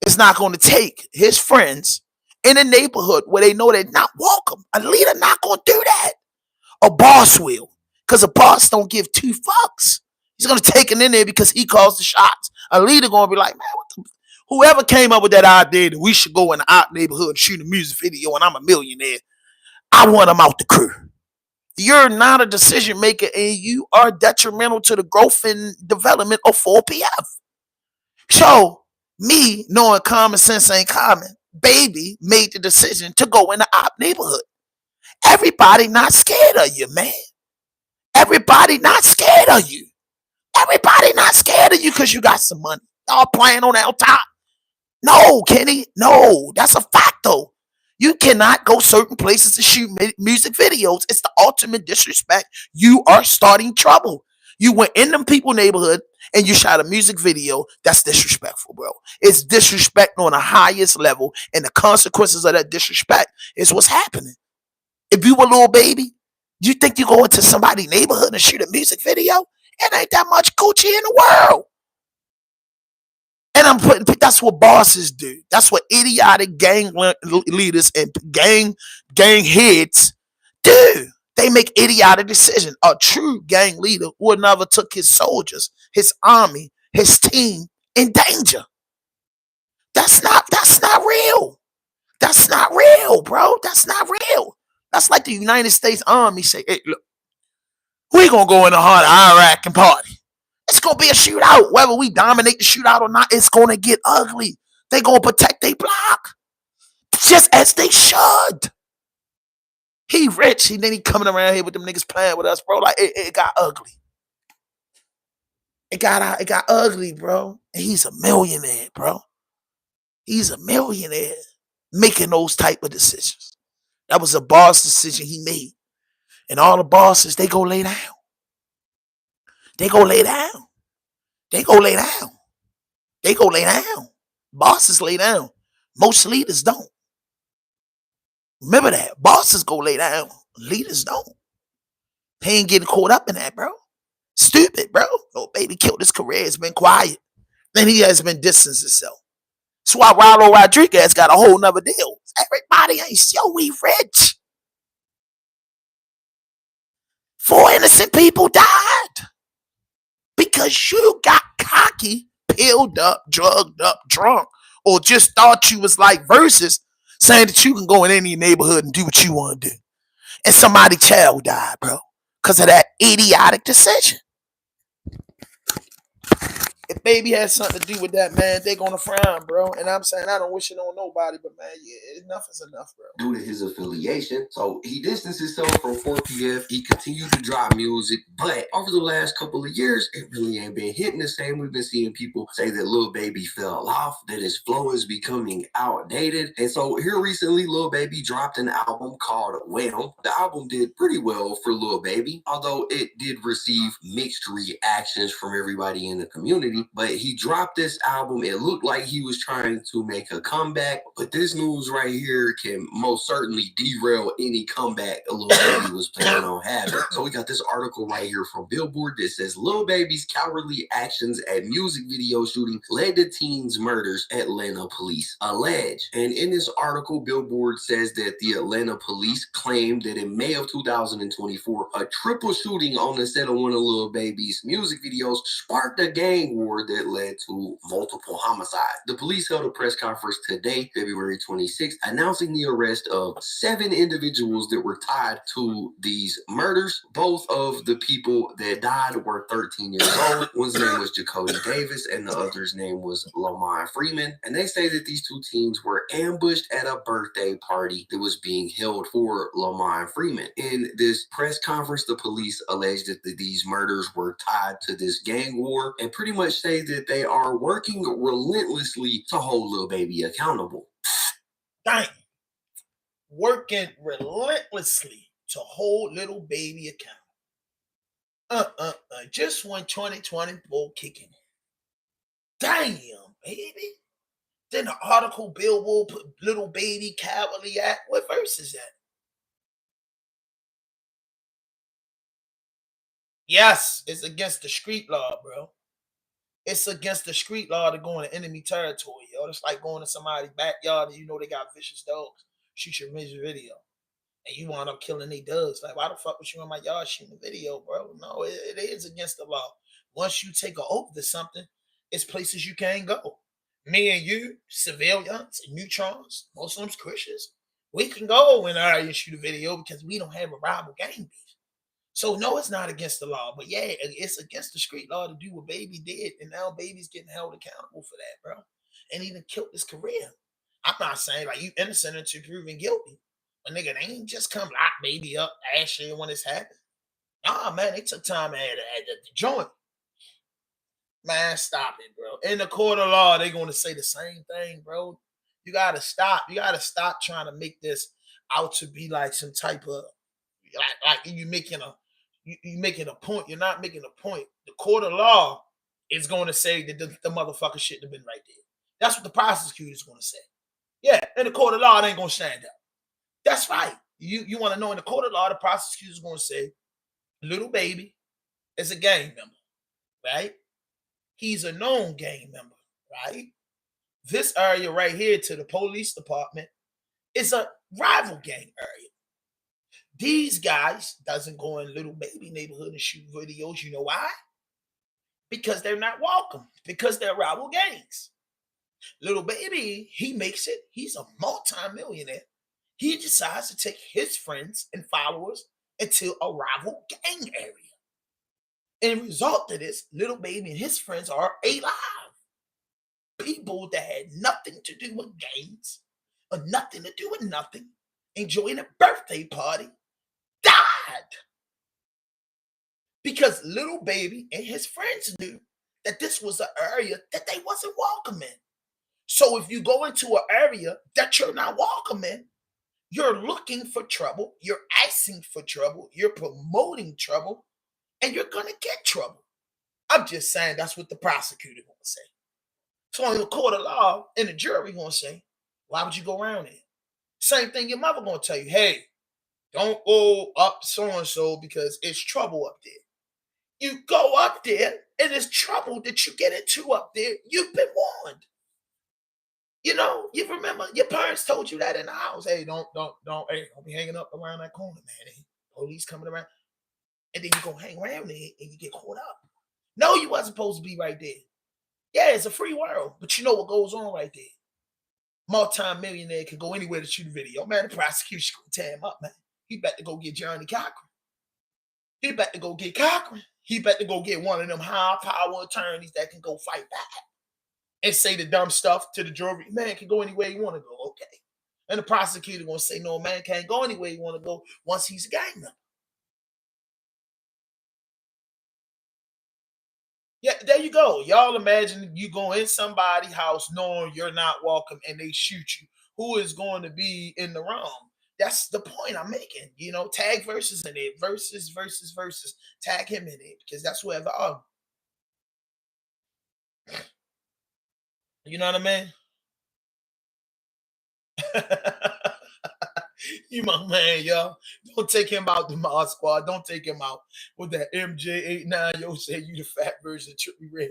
is not going to take his friends in a neighborhood where they know they're not welcome. A leader not going to do that. A boss will, because a boss don't give two fucks. He's going to take it in there because he calls the shots. A leader going to be like, man, whoever came up with that idea that we should go in the out neighborhood and shoot a music video and I'm a millionaire, I want him out the crew. You're not a decision maker and you are detrimental to the growth and development of 4PF. So, me knowing common sense ain't common, baby made the decision to go in the op neighborhood. Everybody not scared of you, man. Everybody not scared of you. Everybody not scared of you because you got some money. Y'all playing on the top. No, Kenny. No, that's a fact, though. You cannot go certain places to shoot music videos. It's the ultimate disrespect. You are starting trouble. You went in them people neighborhood and you shot a music video. That's disrespectful, bro. It's disrespect on the highest level, and the consequences of that disrespect is what's happening. If you were a little baby, you think you go into somebody's neighborhood and shoot a music video? It ain't that much Gucci in the world. And that's what bosses do. That's what idiotic gang leaders and gang heads do. They make idiotic decisions. A true gang leader would never took his soldiers, his army, his team in danger. That's not real. That's not real, bro. That's not real. That's like the United States Army say, hey, look, we're going to go in the heart of Iraq and party. It's going to be a shootout. Whether we dominate the shootout or not, it's going to get ugly. They're going to protect their block. Just as they should. He rich. And then he coming around here with them niggas playing with us, bro. Like, it got ugly. It got ugly, bro. And he's a millionaire, bro. He's a millionaire making those type of decisions. That was a boss decision he made. And all the bosses, they go lay down. They go lay down. They go lay down. They go lay down. Bosses lay down. Most leaders don't. Remember that. Bosses go lay down. Leaders don't. He ain't getting caught up in that, bro. Stupid, bro. Oh, baby killed his career. It's been quiet. Then he has been distancing himself. That's why Rollo Rodriguez got a whole nother deal. Everybody ain't so we rich. 4 innocent people died because you got cocky, pilled up, drugged up, drunk, or just thought you was like Versus, saying that you can go in any neighborhood and do what you want to do. And somebody's child died, bro, because of that idiotic decision. If baby has something to do with that, man, they're going to frown, bro. And I'm saying I don't wish it on nobody, but, man, yeah, enough is enough, bro. Due to his affiliation. So he distanced himself from 4PF. He continued to drop music. But over the last couple of years, it really ain't been hitting the same. We've been seeing people say that Lil Baby fell off, that his flow is becoming outdated. And so here recently, Lil Baby dropped an album called Well. The album did pretty well for Lil Baby, although it did receive mixed reactions from everybody in the community. But he dropped this album. It looked like he was trying to make a comeback, but this news right here can most certainly derail any comeback a Lil Baby was planning on having. So we got this article right here from Billboard that says Lil Baby's cowardly actions at music video shooting led to teens' murders, Atlanta police allege. And in this article, Billboard says that the Atlanta police claimed that in May of 2024, a triple shooting on the set of one of Lil Baby's music videos sparked a gang war that led to multiple homicides. The police held a press conference today, February 26th, announcing the arrest of 7 individuals that were tied to these murders. Both of the people that died were 13 years old. One's name was Jacody Davis and the other's name was Lamont Freeman. And they say that these 2 teens were ambushed at a birthday party that was being held for Lamont Freeman. In this press conference, the police alleged that these murders were tied to this gang war and pretty much say that they are working relentlessly to hold Lil Baby accountable. Dang. Working relentlessly to hold Lil Baby accountable. Just when 2024 kicking in. Damn, baby. then the article Billboard put little baby Cavalier Act. What verse is that? Yes, it's against the street law, bro. It's against the street law to go into enemy territory, yo. It's like going to somebody's backyard and you know they got vicious dogs. Shoot your music video. And you wind up killing they dogs. Like, why the fuck was you in my yard shooting a video, bro? No, it is against the law. Once you take an oath to something, it's places you can't go. Me and you, civilians, neutrons, Muslims, Christians, we can go and shoot a video because we don't have a rival gang beef. So no, it's not against the law, but yeah, it's against the street law to do what Baby did, and now Baby's getting held accountable for that, bro. And even killed his career. I'm not saying like you innocent until proven guilty. But nigga, they ain't just come lock Baby up, Ashley when it's happened. Nah, man, they took time at the joint. Man, stop it, bro. In the court of law, they're going to say the same thing, bro. You got to stop. You got to stop trying to make this out to be like some type of, like you making a point. You're not making a point. The court of law is going to say that the motherfucker shouldn't have been right there. That's what the prosecutor is going to say. Yeah, in the court of law, it ain't going to stand up. That's right. You want to know in the court of law, the prosecutor is going to say, little Baby is a gang member, right? He's a known gang member, right? This area right here to the police department is a rival gang area. These guys doesn't go in little Baby neighborhood and shoot videos. You know why? Because they're not welcome. Because they're rival gangs. Little Baby, he makes it. He's a multi-millionaire. He decides to take his friends and followers into a rival gang area. And result of this, little Baby and his friends are alive. People that had nothing to do with gangs, or nothing to do with nothing, enjoying a birthday party, died. Because little Baby and his friends knew that this was an area that they wasn't welcome in. So if you go into an area that you're not welcome in, you're looking for trouble, you're asking for trouble, you're promoting trouble, and you're going to get trouble. I'm just saying that's what the prosecutor going to say. So in the court of law, and the jury going to say, why would you go around there? Same thing your mother going to tell you, hey, don't go up so-and-so because it's trouble up there. You go up there, and it's trouble that you get into up there. You've been warned. You know, you remember your parents told you that in the house. Hey, don't be hanging up around that corner, man. Hey, police coming around. And then you go hang around there and you get caught up. No, you wasn't supposed to be right there. Yeah, it's a free world, but you know what goes on right there. Multi-millionaire can go anywhere to shoot a video. Man, the prosecution gonna tear him up, man. He better to go get Johnny Cochran. He better to go get Cochran. He better to go get one of them high-power attorneys that can go fight back and say the dumb stuff to the jury. Man can go anywhere you want to go, okay. And the prosecutor gonna say, no, man can't go anywhere you want to go once he's a gang member. Yeah, there you go. Y'all imagine you go in somebody's house knowing you're not welcome and they shoot you. Who is going to be in the wrong? That's the point I'm making. You know, tag verses in it. Verses. Tag him in it because that's where the are. You know what I mean? You my man, y'all. Don't take him out the Mod Squad. Don't take him out with that MJ89. Yo, say you the fat version of Trippy Red.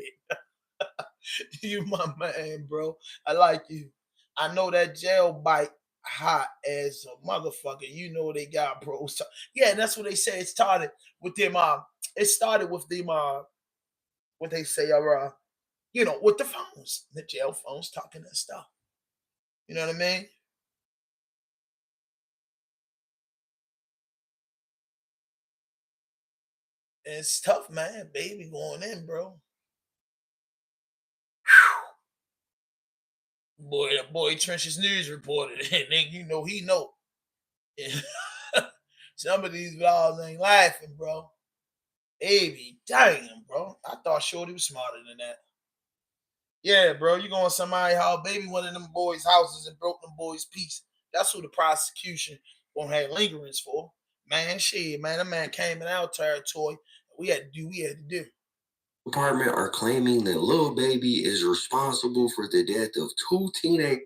You my man, bro. I like you. I know that jail bite hot as a motherfucker. You know they got bros. Yeah, that's what they say. It started with them. It started with them. What they say are, you know, with the phones, the jail phones talking that stuff. You know what I mean? It's tough, man. Baby going in, bro. Boy, that boy Trench's News reported it. Nigga, you know he know. Yeah. Some of these vlogs ain't laughing, bro. Baby, damn, bro. I thought Shorty was smarter than that. Yeah, bro. You going to somebody's house, baby, one of them boys' houses and broke them boys' piece. That's who the prosecution won't have lingerings for. Man, shit, man. That man came in our territory. We had to do. Department are claiming that Lil Baby is responsible for the death of 2 teenage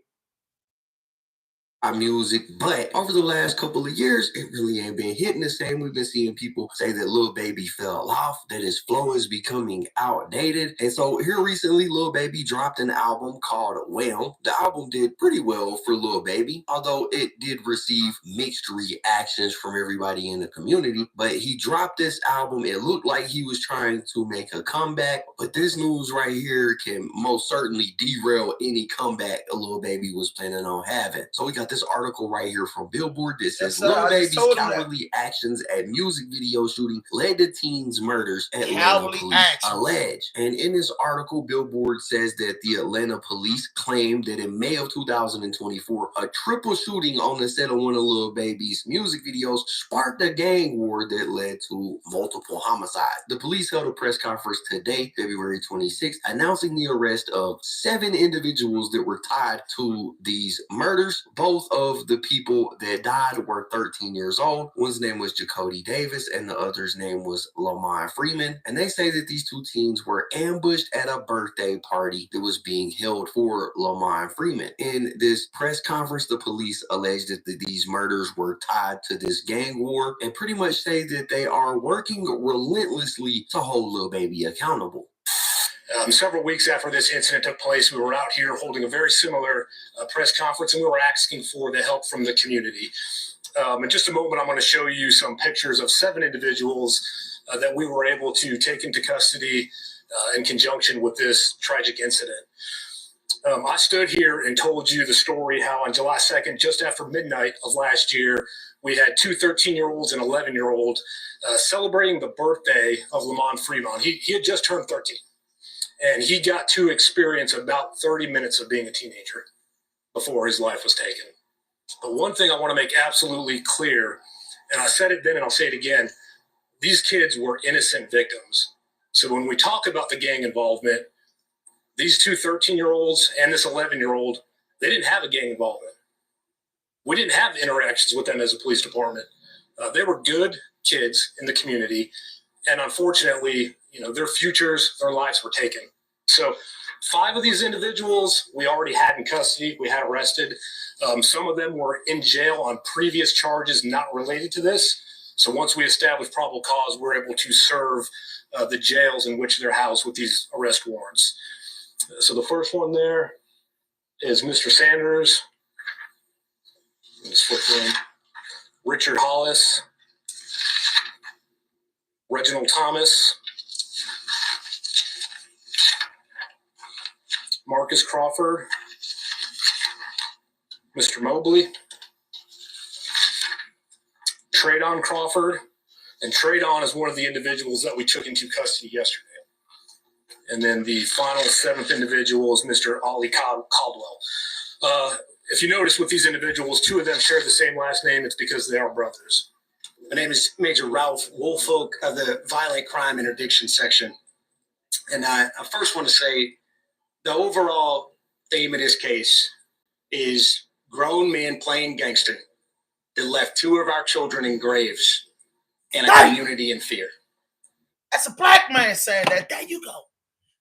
music, but over the last couple of years, it really ain't been hitting the same. We've been seeing people say that Lil Baby fell off, that his flow is becoming outdated. And so here recently, Lil Baby dropped an album called Well. The album did pretty well for Lil Baby, although it did receive mixed reactions from everybody in the community. But he dropped this album. It looked like he was trying to make a comeback, but this news right here can most certainly derail any comeback a Lil Baby was planning on having. So we got this article right here from Billboard that says Lil Baby's cowardly actions at music video shooting led to teens' murders, Atlanta police allege. And in this article, Billboard says that the Atlanta police claimed that in May of 2024, a triple shooting on the set of one of Lil Baby's music videos sparked a gang war that led to multiple homicides. The police held a press conference today, February 26th, announcing the arrest of 7 individuals that were tied to these murders. Both of the people that died were 13 years old. One's name was Jacody Davis and the other's name was Lamont Freeman. And they say that these 2 teens were ambushed at a birthday party that was being held for Lamont Freeman. In this press conference, the police alleged that these murders were tied to this gang war and pretty much say that they are working relentlessly to hold Lil Baby accountable. Several weeks after this incident took place, we were out here holding a very similar press conference, and we were asking for the help from the community. In just a moment, I'm going to show you some pictures of 7 individuals that we were able to take into custody in conjunction with this tragic incident. I stood here and told you the story how on July 2nd, just after midnight of last year, we had 2 13-year-olds and 11-year-old celebrating the birthday of Lamont Freeman. He had just turned 13. And he got to experience about 30 minutes of being a teenager before his life was taken. But one thing I want to make absolutely clear, and I said it then and I'll say it again, these kids were innocent victims. So when we talk about the gang involvement, these 2 13-year-olds and this 11-year-old, they didn't have a gang involvement. We didn't have interactions with them as a police department. They were good kids in the community. And unfortunately, their futures, their lives were taken. So 5 of these individuals we already had in custody, we had arrested. Some of them were in jail on previous charges not related to this. So once we established probable cause, we're able to serve the jails in which they're housed with these arrest warrants. So the first one there is Mr. Sanders. Let's flip in. Richard Hollis. Reginald Thomas. Marcus Crawford, Mr. Mobley, Traydon Crawford, and Traydon is one of the individuals that we took into custody yesterday. And then the final 7th individual is Mr. Ollie Caldwell. If you notice with these individuals, 2 of them share the same last name. It's because they are brothers. My name is Major Ralph Woolfolk of the Violent Crime Interdiction Section. And I first want to say, the overall theme of this case is grown men playing gangster that left 2 of our children in graves and a community in fear. That's a black man saying that. There you go.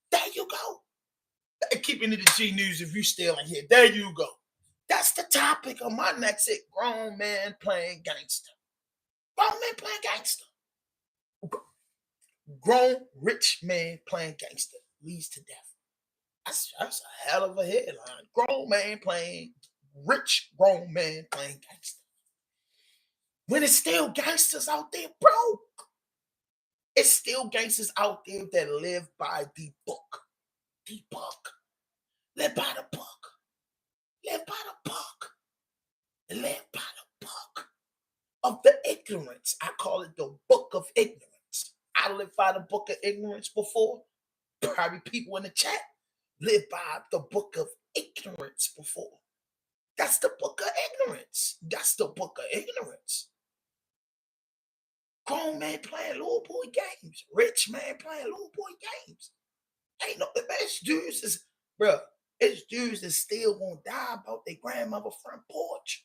There you go. Keeping it the G News if you still in here. There you go. That's the topic of my next hit. Grown man playing gangster. Grown man playing gangster. Grown rich man playing gangster leads to death. That's a hell of a headline. Grown man playing, rich grown man playing gangster. When it's still gangsters out there, bro. It's still gangsters out there that live by the book. The book. Live by the book. Live by the book. Live by the book of the ignorance. I call it the book of ignorance. I lived by the book of ignorance before. Probably people in the chat lived by the book of ignorance before. That's the book of ignorance. That's the book of ignorance. Grown man playing little boy games. Rich man playing little boy games. Ain't no, it's dudes is, bro, it's dudes that still won't die about their grandmother front porch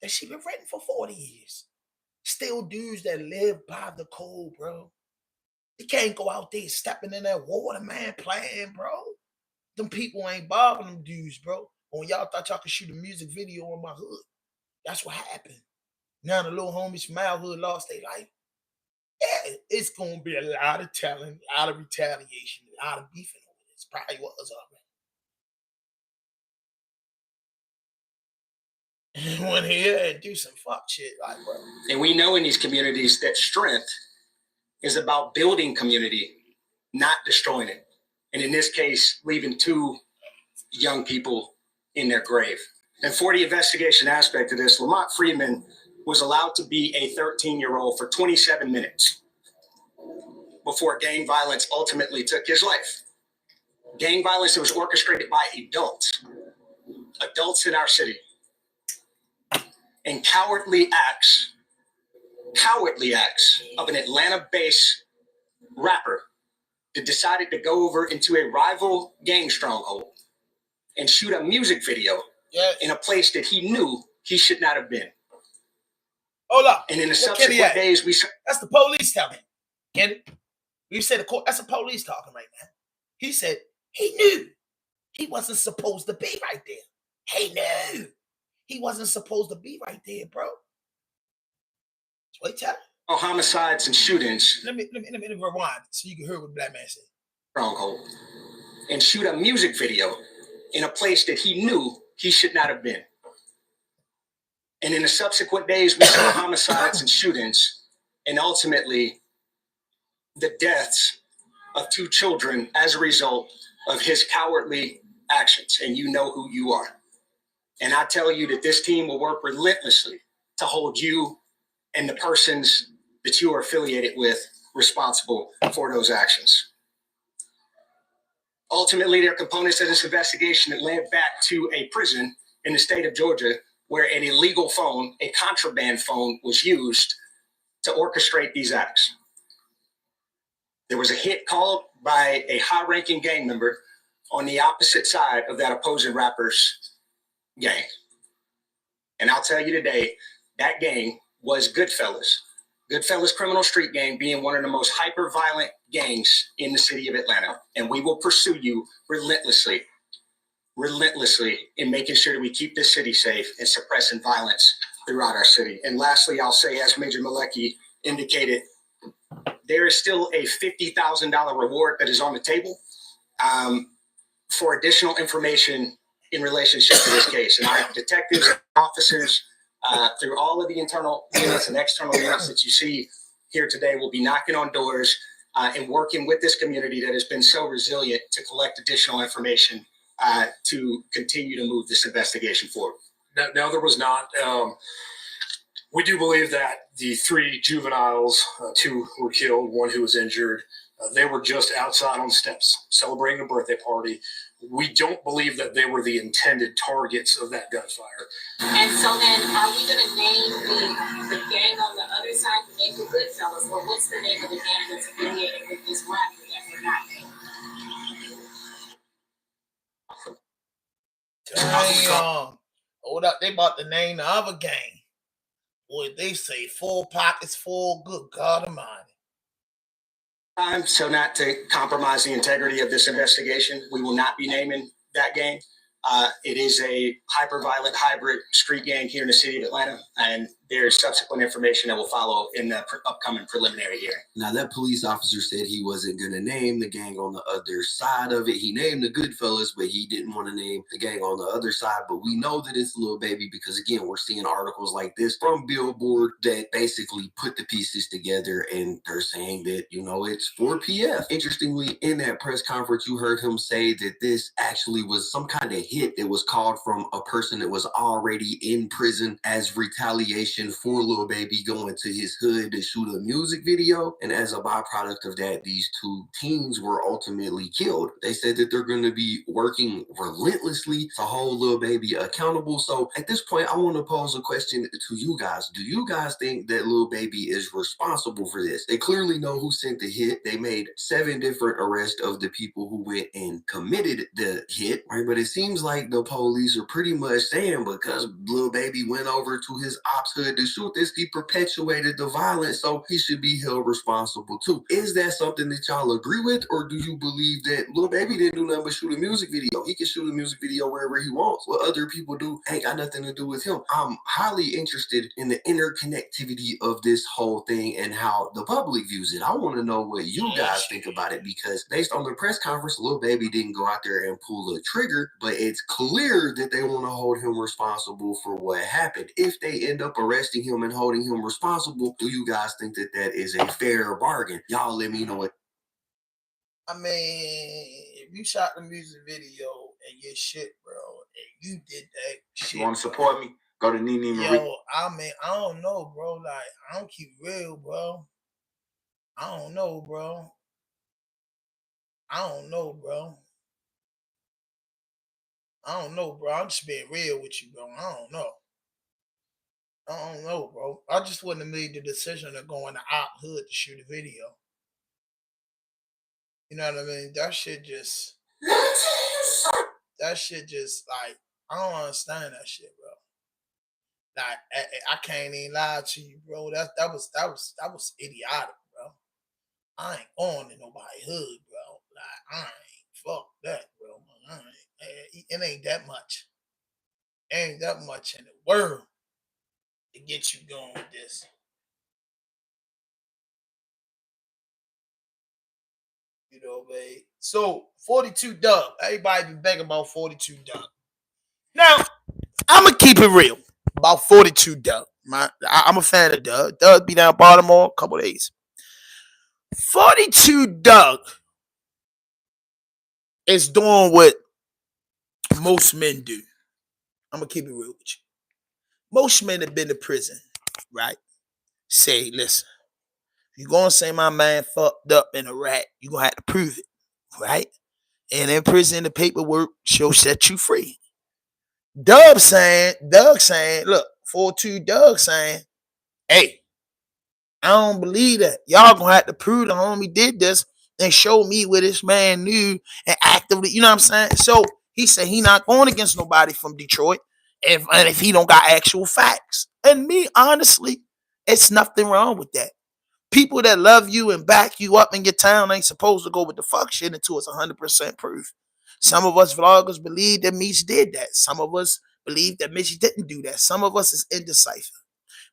that she been renting for 40 years. Still dudes that live by the code, bro. You can't go out there stepping in that water, man, playing, bro. Them people ain't bothering them dudes, bro. When y'all thought y'all could shoot a music video on my hood, that's what happened. Now the little homies from our hood lost their life. Yeah, it's gonna be a lot of telling, a lot of retaliation, a lot of beefing over this. Probably was already. Went here and do some fuck shit, like, bro. And we know in these communities that strength is about building community, not destroying it. And in this case, leaving 2 young people in their grave. And for the investigation aspect of this, Lamont Freeman was allowed to be a 13-year-old for 27 minutes before gang violence ultimately took his life. Gang violence that was orchestrated by adults in our city. And cowardly acts of an Atlanta-based rapper that decided to go over into a rival gang stronghold and shoot a music video in a place that he knew he should not have been. Hold up. And in the subsequent days, that's the police telling. Get it? You said the court. That's the police talking right now. He said he knew he wasn't supposed to be right there. He knew he wasn't supposed to be right there, bro. That's what he telling. Homicides and shootings. Let me rewind so you can hear what the black man said. Stronghold and shoot a music video in a place that he knew he should not have been. And in the subsequent days, we saw homicides and shootings, and ultimately the deaths of 2 children as a result of his cowardly actions. And you know who you are. And I tell you that this team will work relentlessly to hold you and the persons that you are affiliated with responsible for those actions. Ultimately, there are components of this investigation that led back to a prison in the state of Georgia where an illegal phone, a contraband phone, was used to orchestrate these acts. There was a hit called by a high-ranking gang member on the opposite side of that opposing rapper's gang. And I'll tell you today, that gang was Goodfellas. Goodfellas Criminal Street Gang being one of the most hyper-violent gangs in the city of Atlanta. And we will pursue you relentlessly in making sure that we keep this city safe and suppressing violence throughout our city. And lastly, I'll say, as Major Malecki indicated, there is still a $50,000 reward that is on the table for additional information in relationship to this case. And our detectives and officers, through all of the internal units and external units that you see here today, will be knocking on doors and working with this community that has been so resilient to collect additional information to continue to move this investigation forward. Now there was not. We do believe that the 3 juveniles, 2 were killed, 1 who was injured, they were just outside on steps celebrating a birthday party. We don't believe that they were the intended targets of that gunfire. And so then, are we going to name the gang on the other side, the name the Goodfellas, or what's the name of the gang that's affiliated with this rapper that we're not naming? Damn. Hold up, they about to name the other gang. Boy, they say 4 pockets full. Good God Almighty. So not to compromise the integrity of this investigation, we will not be naming that gang. It is a hyper-violent hybrid street gang here in the city of Atlanta, and there's subsequent information that will follow in the upcoming preliminary hearing. Now, that police officer said he wasn't going to name the gang on the other side of it. He named the Goodfellas, but he didn't want to name the gang on the other side. But we know that it's Lil Baby because, again, we're seeing articles like this from Billboard that basically put the pieces together, and they're saying that, you know, it's for PF. Interestingly, in that press conference, you heard him say that this actually was some kind of hit that was called from a person that was already in prison as retaliation for Lil Baby going to his hood to shoot a music video. And as a byproduct of that, these 2 teens were ultimately killed. They said that they're going to be working relentlessly to hold Lil Baby accountable. So at this point, I want to pose a question to you guys. Do you guys think that Lil Baby is responsible for this? They clearly know who sent the hit. They made 7 different arrests of the people who went and committed the hit, right? But it seems seems like the police are pretty much saying because Lil Baby went over to his ops hood to shoot this, he perpetuated the violence, so he should be held responsible too. Is that something that y'all agree with, or do you believe that Lil Baby didn't do nothing but shoot a music video? He can shoot a music video wherever he wants. What other people do ain't got nothing to do with him. I'm highly interested in the interconnectivity of this whole thing and how the public views it. I want to know what you guys think about it, because based on the press conference, Lil Baby didn't go out there and pull a trigger, but it's clear that they want to hold him responsible for what happened. If they end up arresting him and holding him responsible, do you guys think that that is a fair bargain? Y'all let me know what. I mean, if you shot the music video and your shit, bro, and you did that shit, You want to support me? Go to Nene Marie. yo, I mean, I don't know, bro. Like, I don't keep real, bro. I don't know, bro. I don't know, bro. I don't know, bro. I'm just being real with you, bro. I don't know. I don't know, bro. I just wouldn't have made the decision to go in the op hood to shoot a video. You know what I mean? That shit just like, I don't understand that shit, bro. Like, I can't even lie to you, bro. That was idiotic, bro. I ain't going to nobody hood, bro. Like, I ain't fuck that, bro. It ain't that much. Ain't that much in the world to get you going with this. You know, babe. So 42 Doug. Everybody been begging about 42 Doug. Now, I'ma keep it real about 42 Doug. I'm a fan of Doug. Doug be down Baltimore a couple days. 42 Doug is doing what most men do. I'm gonna keep it real with you. Most men have been to prison, right? Say, listen, you're gonna say my man fucked up in a rat, you're gonna have to prove it, right? And in prison, the paperwork shall set you free. Doug saying, look, 42 Doug saying, hey, I don't believe that. Y'all gonna have to prove the homie did this and show me what this man knew and actively, you know what I'm saying? So he said he not going against nobody from Detroit if he don't got actual facts. And me, honestly, it's nothing wrong with that. People that love you and back you up in your town ain't supposed to go with the fuck shit until it's 100% proof. Some of us vloggers believe that Meech did that. Some of us believe that Meech didn't do that. Some of us is indecisive.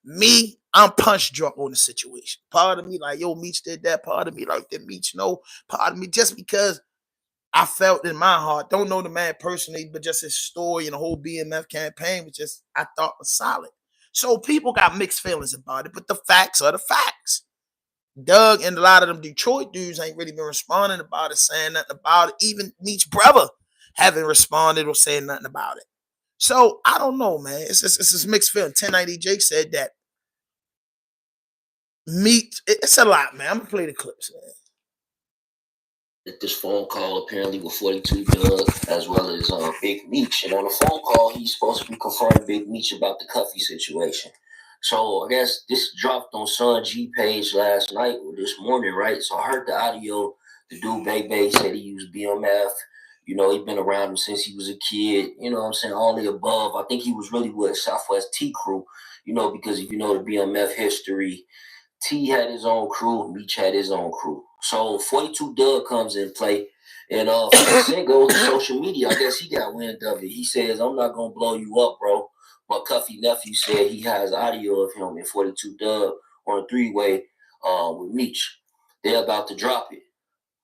Me, I'm punch drunk on the situation. Part of me like, yo, Meech did that. Part of me like, that Meech no. Part of me just because I felt in my heart, don't know the man personally, but just his story and the whole BMF campaign was just, I thought was solid. So people got mixed feelings about it, but the facts are the facts. Doug and a lot of them Detroit dudes ain't really been responding about it, saying nothing about it. Even Meech's brother haven't responded or saying nothing about it. So I don't know, man. It's this mixed feeling. 1090 Jake said that Meech, it's a lot, man. I'm gonna play the clips, man. This phone call apparently with 42 Doug as well as Big Meech. And on the phone call, he's supposed to be confronting Big Meech about the Cuffy situation. So I guess this dropped on Son G page last night or this morning, right? So I heard the audio. The dude Bebe said he used BMF. You know, he's been around him since he was a kid. You know what I'm saying? All the above. I think he was really with Southwest T Crew, you know, because if you know the BMF history, T had his own crew, Meech had his own crew. So 42 Doug comes in play, and 50 Cent goes to social media. I guess he got wind of it. He says, I'm not going to blow you up, bro. But Cuffy Nephew said he has audio of him in 42 Doug on a three-way with Meech. They're about to drop it.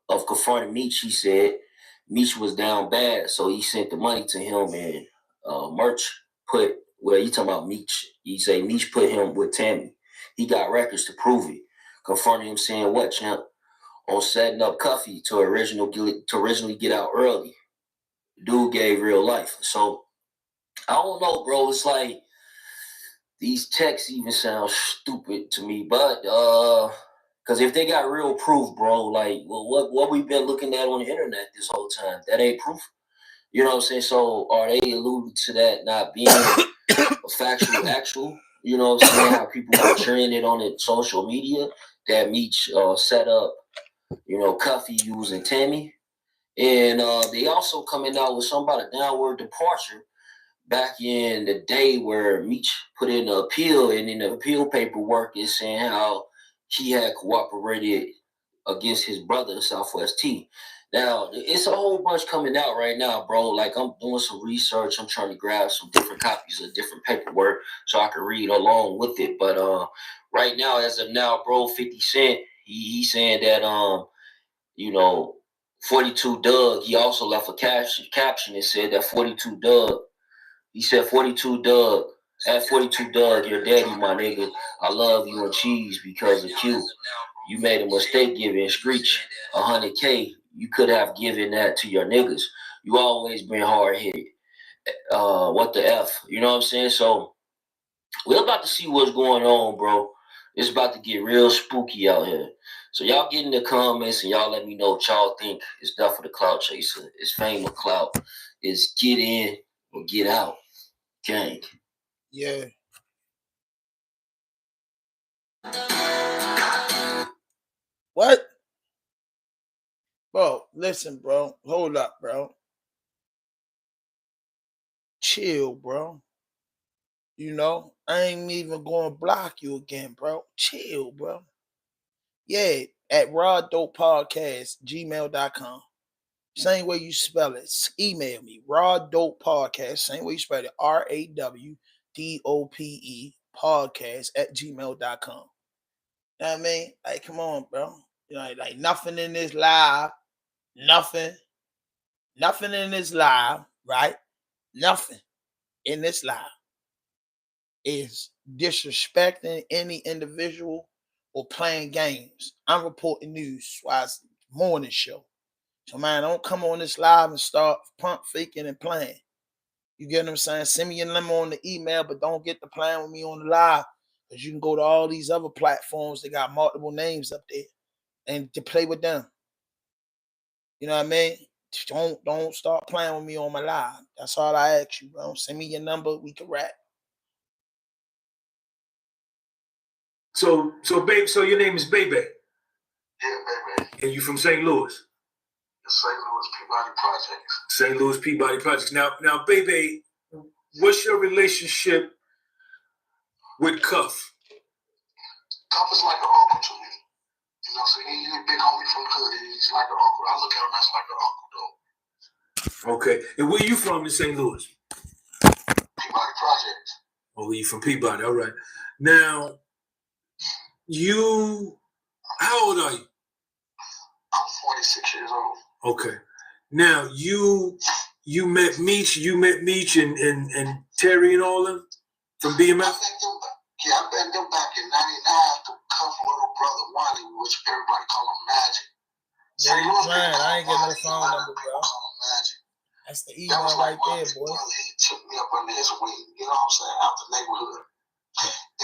Of confronting Meech, he said Meech was down bad, so he sent the money to him, and Merch put, well, you talking about Meech. You say Meech put him with Tammy. He got records to prove it. Confronting him saying what, champ? On setting up Cuffy to originally get out early. Dude gave real life. So I don't know, bro. It's like these texts even sound stupid to me, but because if they got real proof, bro, like, well, what we've been looking at on the internet this whole time, that ain't proof. You know what I'm saying? So are they alluding to that not being a factual, actual? You know what I'm saying? How people portraying it on the social media that Meech set up, you know, Cuffy using Tammy. And they also coming out with something about a downward departure back in the day where Meech put in an appeal, and in the appeal paperwork is saying how he had cooperated against his brother, Southwest T. Now, it's a whole bunch coming out right now, bro. Like, I'm doing some research. I'm trying to grab some different copies of different paperwork so I can read along with it. But right now, as of now, bro, 50 Cent, he's saying that, 42 Doug, he also left a caption and said that 42 Doug, he said 42 Doug, at 42 Doug, your daddy, my nigga, I love you and cheese because of you. You made a mistake giving Screech $100K. You could have given that to your niggas. You always been hard-headed. What the F? You know what I'm saying? So we're about to see what's going on, bro. It's about to get real spooky out here. So y'all get in the comments and y'all let me know what y'all think. It's Duff for the Clout Chaser. It's Fame of Clout. It's get in or get out. Gang. Yeah. What? Bro, listen, bro. Hold up, bro. Chill, bro. You know, I ain't even going to block you again, bro. Chill, bro. Yeah, at rawdopepodcast@gmail.com. Same way you spell it. Email me, rawdopepodcast. Same way you spell it, RAWDOPE podcast@gmail.com. You know what I mean? Like, come on, bro. You know, like nothing in this live. Nothing in this live, right? Nothing in this live is disrespecting any individual or playing games. I'm reporting news. Why it's morning show. So, man, don't come on this live and start pump faking and playing. You get what I'm saying? Send me your number on the email, but don't get to playing with me on the live, because you can go to all these other platforms that got multiple names up there and to play with them. You know what I mean? Don't start playing with me on my live. That's all I ask you, bro. Send me your number. We can rap. So babe, so your name is Baby. Yeah, baby. And you from St. Louis? The St. Louis Peabody Projects. St. Louis Peabody Projects. Now, Baby, what's your relationship with Cuff? Cuff is like an uncle to me. You know, so he's a big homie from the hood. He's like an uncle. I look at him as like an uncle, though. Okay. And where you from in St. Louis? Peabody Projects. Oh, you from Peabody. All right. Now, how old are you? I'm 46 years old. Okay. Now, you met Meech and Terry and all them from BMF? I met them back in 99 to Cuff's little brother, Wally, which everybody call him Magic. Yeah, you playing. I ain't getting no phone number, bro. That's the email right there, boy. He took me up under his wing, you know what I'm saying, out the neighborhood.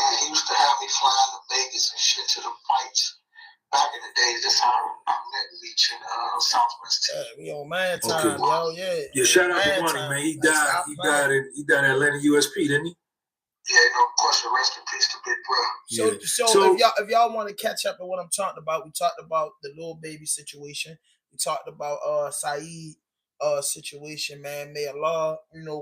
And he used to have me flying to Vegas and shit to the fights. Back in the days, that's how I met Meech in Southwest. Yeah, we on man time, yo. Yeah. Yeah, shout out to Money, man. He died in Atlanta USP, didn't he? Yeah, no question. Rest in peace to Big Bro. So if y'all want to catch up on what I'm talking about, we talked about the Lil Baby situation. We talked about SYED situation, man. May Allah,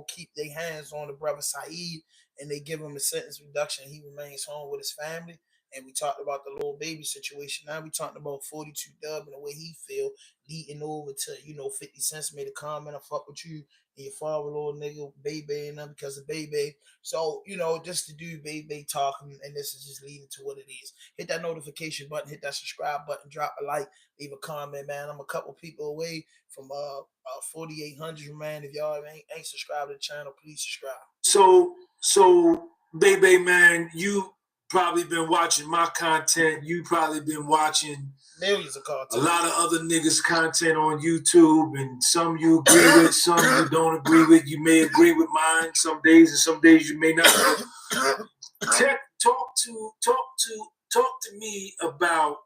keep their hands on the brother SYED, and they give him a sentence reduction. He remains home with his family. And we talked about the Lil Baby situation. Now we talking about 42 Dub and the way he feel, leading over to, 50 Cent made a comment, I fuck with you and your father, little nigga, Baby, and them because of Baby. So, just to do Baby talking, and this is just leading to what it is. Hit that notification button, hit that subscribe button, drop a like, leave a comment, man. I'm a couple people away from 4,800, man. If y'all ain't subscribed to the channel, please subscribe. So Baby, man, you probably been watching my content. You probably been watching millions of content. A lot of other niggas' content on YouTube, and some you agree with, some you don't agree with. You may agree with mine some days, and some days you may not. Talk to me about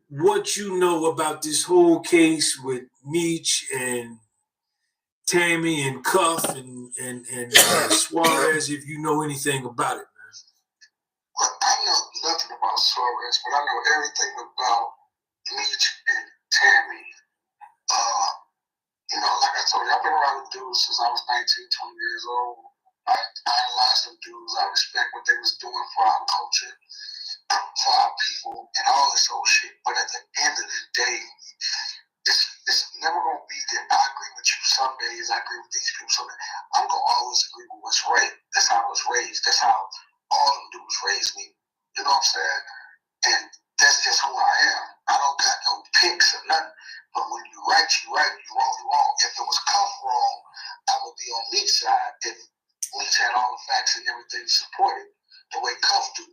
what you know about this whole case with Meech and Tammy and Cuff and Suarez, if you know anything about it. Well, I know nothing about Suarez, but I know everything about Meech and Tammy. You know, like I told you, I've been around with dudes since I was 19, 20 years old. I idolized them dudes. I respect what they was doing for our culture, for our people, and all this old shit. But at the end of the day, it's never gonna be that I agree with you some days, I agree with these people some days. I'm gonna always agree with what's right. That's how I was raised. That's how all them dudes raised me. You know what I'm saying? And that's just who I am. I don't got no picks or nothing. But when you right, you right. You wrong, you wrong. If it was Cuff wrong, I would be on Meech's side if Meech had all the facts and everything supported the way Cuff do.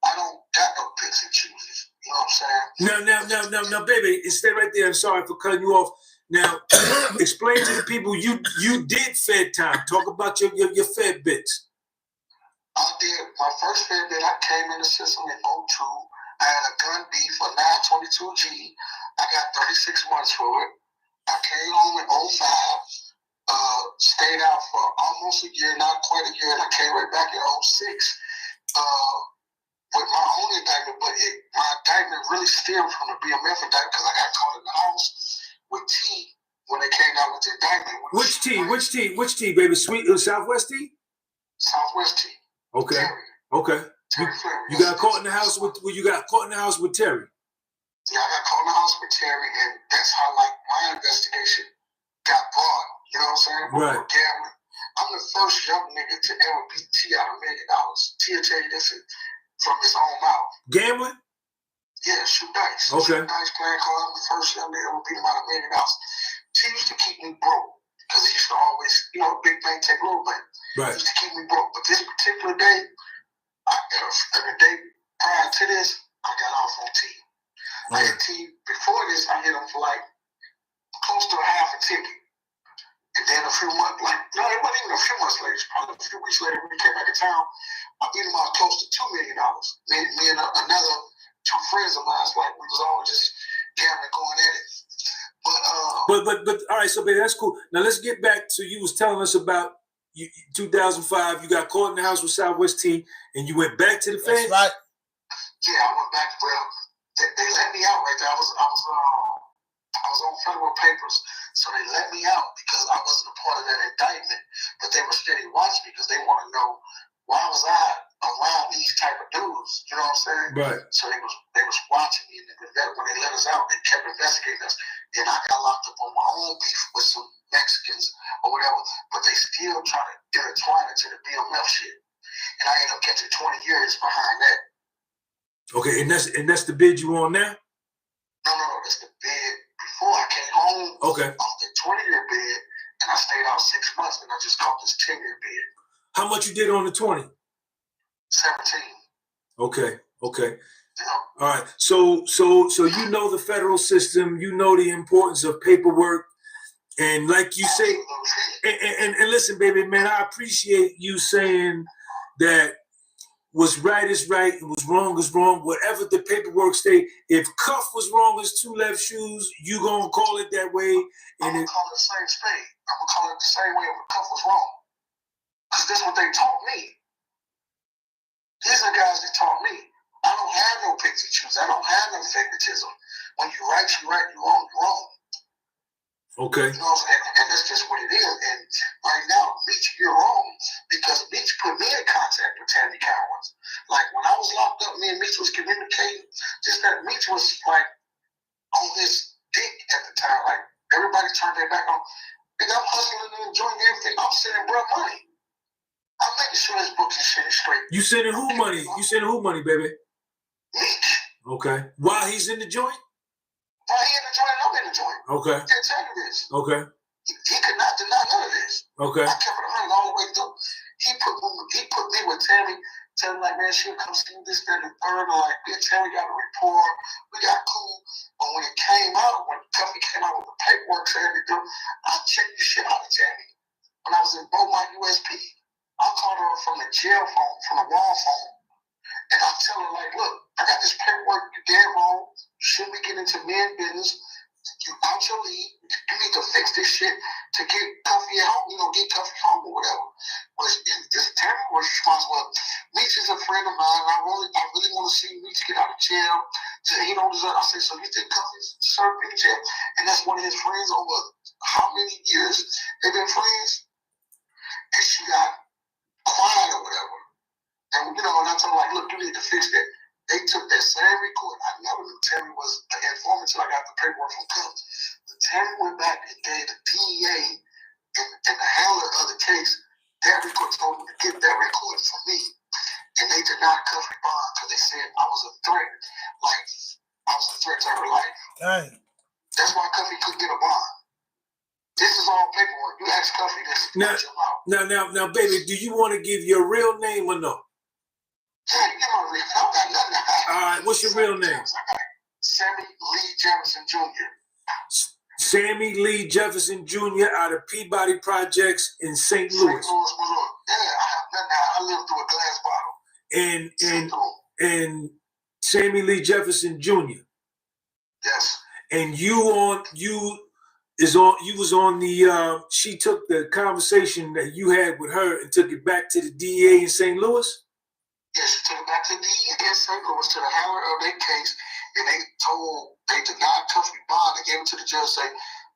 I don't got no picks and chooses. You know what I'm saying? Now, baby, stay right there. I'm sorry for cutting you off. Now, explain to the people you did Fed time. Talk about your Fed bits. I did my first Fed bit. I came in the system in 02. I had a gun B for 922G. I got 36 months for it. I came home in 05. Stayed out for almost a year, not quite a year, and I came right back in 06 with my own indictment. But my indictment really stemmed from the BMF indictment because I got caught in the house with T when they came out with the indictment. Which T, baby? Southwest T? Southwest T. Okay. Terry. Okay. You got caught in the house with Terry. Yeah, I got caught in the house with Terry, and that's how like my investigation got brought. You know what I'm saying? Right. Gambling. I'm the first young nigga to ever beat T out $1 million. T will tell you this from his own mouth. Gambling? Yeah, shoot dice. Okay. Shoot dice playing card. I'm the first young nigga ever beat him out $1 million. T used to keep me broke because he used to always, you know, big bank take little bank. Right. He used to keep me broke. But this particular day, the day prior to this, I got off on T. I hit T before this. I hit him for like close to a half a ticket. And then a few months, it wasn't even a few months later, probably a few weeks later, when he came back to town, I beat him out close to $2 million. Me and another two friends of mine, we was all just gambling, going at it. But all right, so baby, that's cool. Now let's get back to you was telling us about 2005. You got caught in the house with Southwest T, and you went back to the feds. That's right. Yeah, I went back. Well, they let me out right there. I was on federal papers, so they let me out because I wasn't a part of that indictment. But they were steady watching me because they want to know why was I around these type of dudes. You know what I'm saying? Right. So they was watching me, and when they let us out, they kept investigating us. And I got locked up on my own beef with some Mexicans or whatever, but they still try to intertwine it to the BMF shit. And I ended up catching 20 years behind that. Okay, and that's the bid you on now? No, that's the bid before I came home. Okay. Off the 20-year bid, and I stayed out 6 months, and I just caught this 10-year bid. How much you did on the 20? 17. Okay. Yeah. All right. So you know the federal system, you know the importance of paperwork, and like you say, and listen, baby, man, I appreciate you saying that what's right is right, and what's wrong is wrong. Whatever the paperwork say, if Cuff was wrong as two left shoes, you gonna call it that way. I'm gonna call it the same spade. I'm gonna call it the same way if Cuff was wrong. Because that's what they taught me. These are guys that taught me. I don't have no picks and choose. I don't have no favoritism. When you right, you right. You wrong, you wrong. Okay. You know what I'm saying? And that's just what it is. And right now, Meech, you're wrong. Because Meech put me in contact with Tammy Cowens. Like, when I was locked up, me and Meech was communicating. Just that Meech was, like, on his dick at the time. Like, everybody turned their back on. Nigga, I'm hustling and enjoying everything. I'm sending bro money. I'm making sure his books and shit is straight. You sending who money? You sending who money, baby? Meech. Okay. While he's in the joint? While he in the joint, I'm in the joint. Okay. I can't tell you this. Okay. He could not deny none of this. Okay. I kept it 100 all the way through. He put me with Tammy. Tammy like, man, she'll come see this, that, and third. Or like, me and Tammy got a rapport. We got cool. But when it came out, when Tuffy came out with the paperwork saying to do, I checked the shit out of Tammy. When I was in Beaumont USP, I called her from the jail phone, from the wall phone. And I tell her, like, look, I got this paperwork, you're dead wrong. You shouldn't be getting into men business. You out your league. You need to fix this shit to get Tuffy out, get Tuffy home or whatever. This Tammy was responsible. Meech is a friend of mine. I really want to see Meech get out of jail He don't deserve. I said, so you think Cuffy's deserve to be in jail? And that's one of his friends over how many years they've been friends? And she got quiet or whatever. And and I told her, like, look, you need to fix that. They took that same record. I never knew Tammy was an informant until I got the paperwork from Cuff. Tammy went back and gave the DEA and the handler of the case that record, told them to get that record from me. And they denied Cuffy bond because they said I was a threat. Like, I was a threat to her life. Dang. That's why Cuffy couldn't get a bond. This is all paperwork. You ask Cuffy this. Now, baby, do you want to give your real name or no? Yeah, you know, I don't got nothing to hide. All right, what's your real name? Sammy Lee Jefferson Jr. Sammy Lee Jefferson Jr. out of Peabody Projects in St. Louis. Missouri. Yeah, I have nothing to hide. I lived through a glass bottle. And Sammy Lee Jefferson Jr. Yes. And you was on the she took the conversation that you had with her and took it back to the DEA in St. Louis? Yes, she took it back to the DEA in St. Louis to the handler of their case, and they denied Cuffy bond. They gave it to the judge, say,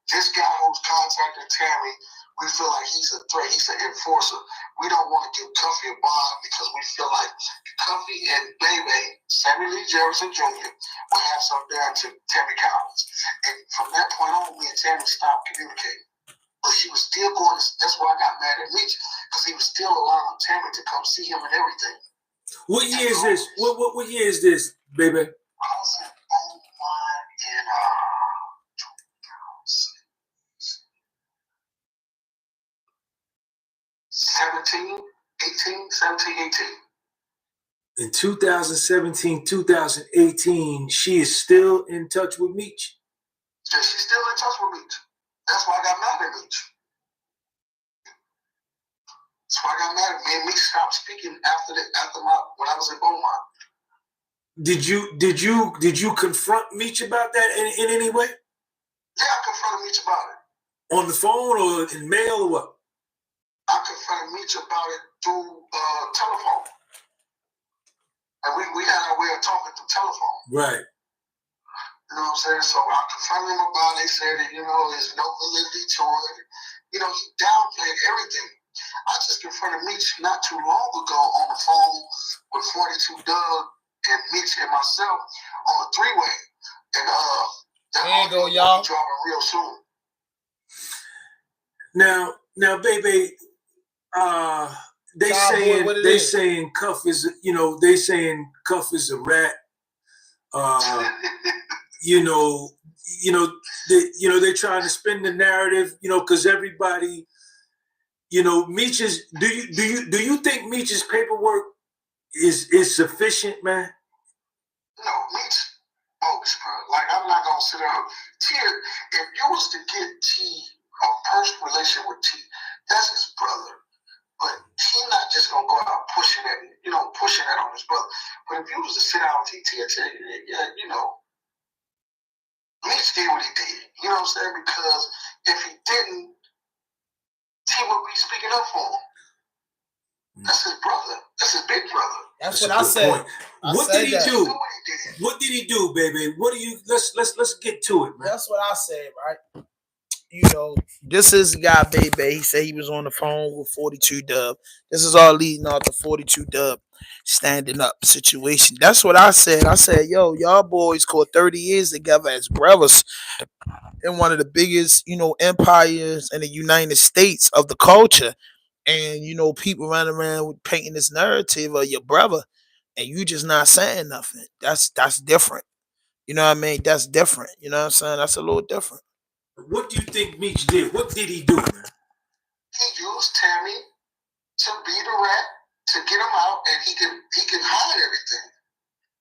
this guy who's contacting Tammy, we feel like he's a threat, he's an enforcer. We don't want to give Cuffy a bond because we feel like Cuffy and Baby, Sammy Lee Jefferson Jr., will have some down to Tammy Collins. And from that point on, me and Tammy stopped communicating. But she was still going, that's why I got mad at Meech, because he was still allowing Tammy to come see him and everything. What year is this? What year is this, baby? I was in Beaumont in 17, 18. In 2017, 2018, she is still in touch with Meech. Yeah, she's still in touch with Meech. That's why I got mad at Meech. That's why I got mad at me and Meech stopped speaking when I was in Beaumont. Did you confront Meech about that in any way? Yeah, I confronted Meech about it. On the phone or in mail or what? I confronted Meech about it through telephone. And we had our way of talking through telephone. Right. You know what I'm saying? So I confronted him about it. They said that, there's no validity to it. He downplayed everything. I just confronted Meech not too long ago on the phone with 42 Doug and Meech and myself on a three-way. And there you go, y'all. Dropping real soon. Now, baby, they saying Cuff is, they saying Cuff is a rat. They're trying to spin the narrative, because everybody, Meech is. Do you think Meech's paperwork is sufficient, man? No, Meech, folks, bro. Like, I'm not gonna sit down. T, if you was to get T a personal relationship with T, that's his brother. But he's not just gonna go out pushing that on his brother. But if you was to sit down with T, I tell you, Meech did what he did. You know what I'm saying? Because if he didn't, T would be speaking up for him. That's his brother. That's his big brother. That's what I said. What did he do? What did he do, baby? What do you? Let's get to it, man. That's what I said, right? This is the guy, baby. He said he was on the phone with 42 Dub. This is all leading off the 42 Dub standing up situation. That's what I said. I said, yo, y'all boys caught 30 years together as brothers in one of the biggest, empires in the United States of the culture. And, people running around with painting this narrative of your brother and you just not saying nothing. That's different. You know what I mean? That's different. You know what I'm saying? That's a little different. What do you think Meech did? What did he do, man? He used Tammy to be the rat, to get him out, and he can hide everything.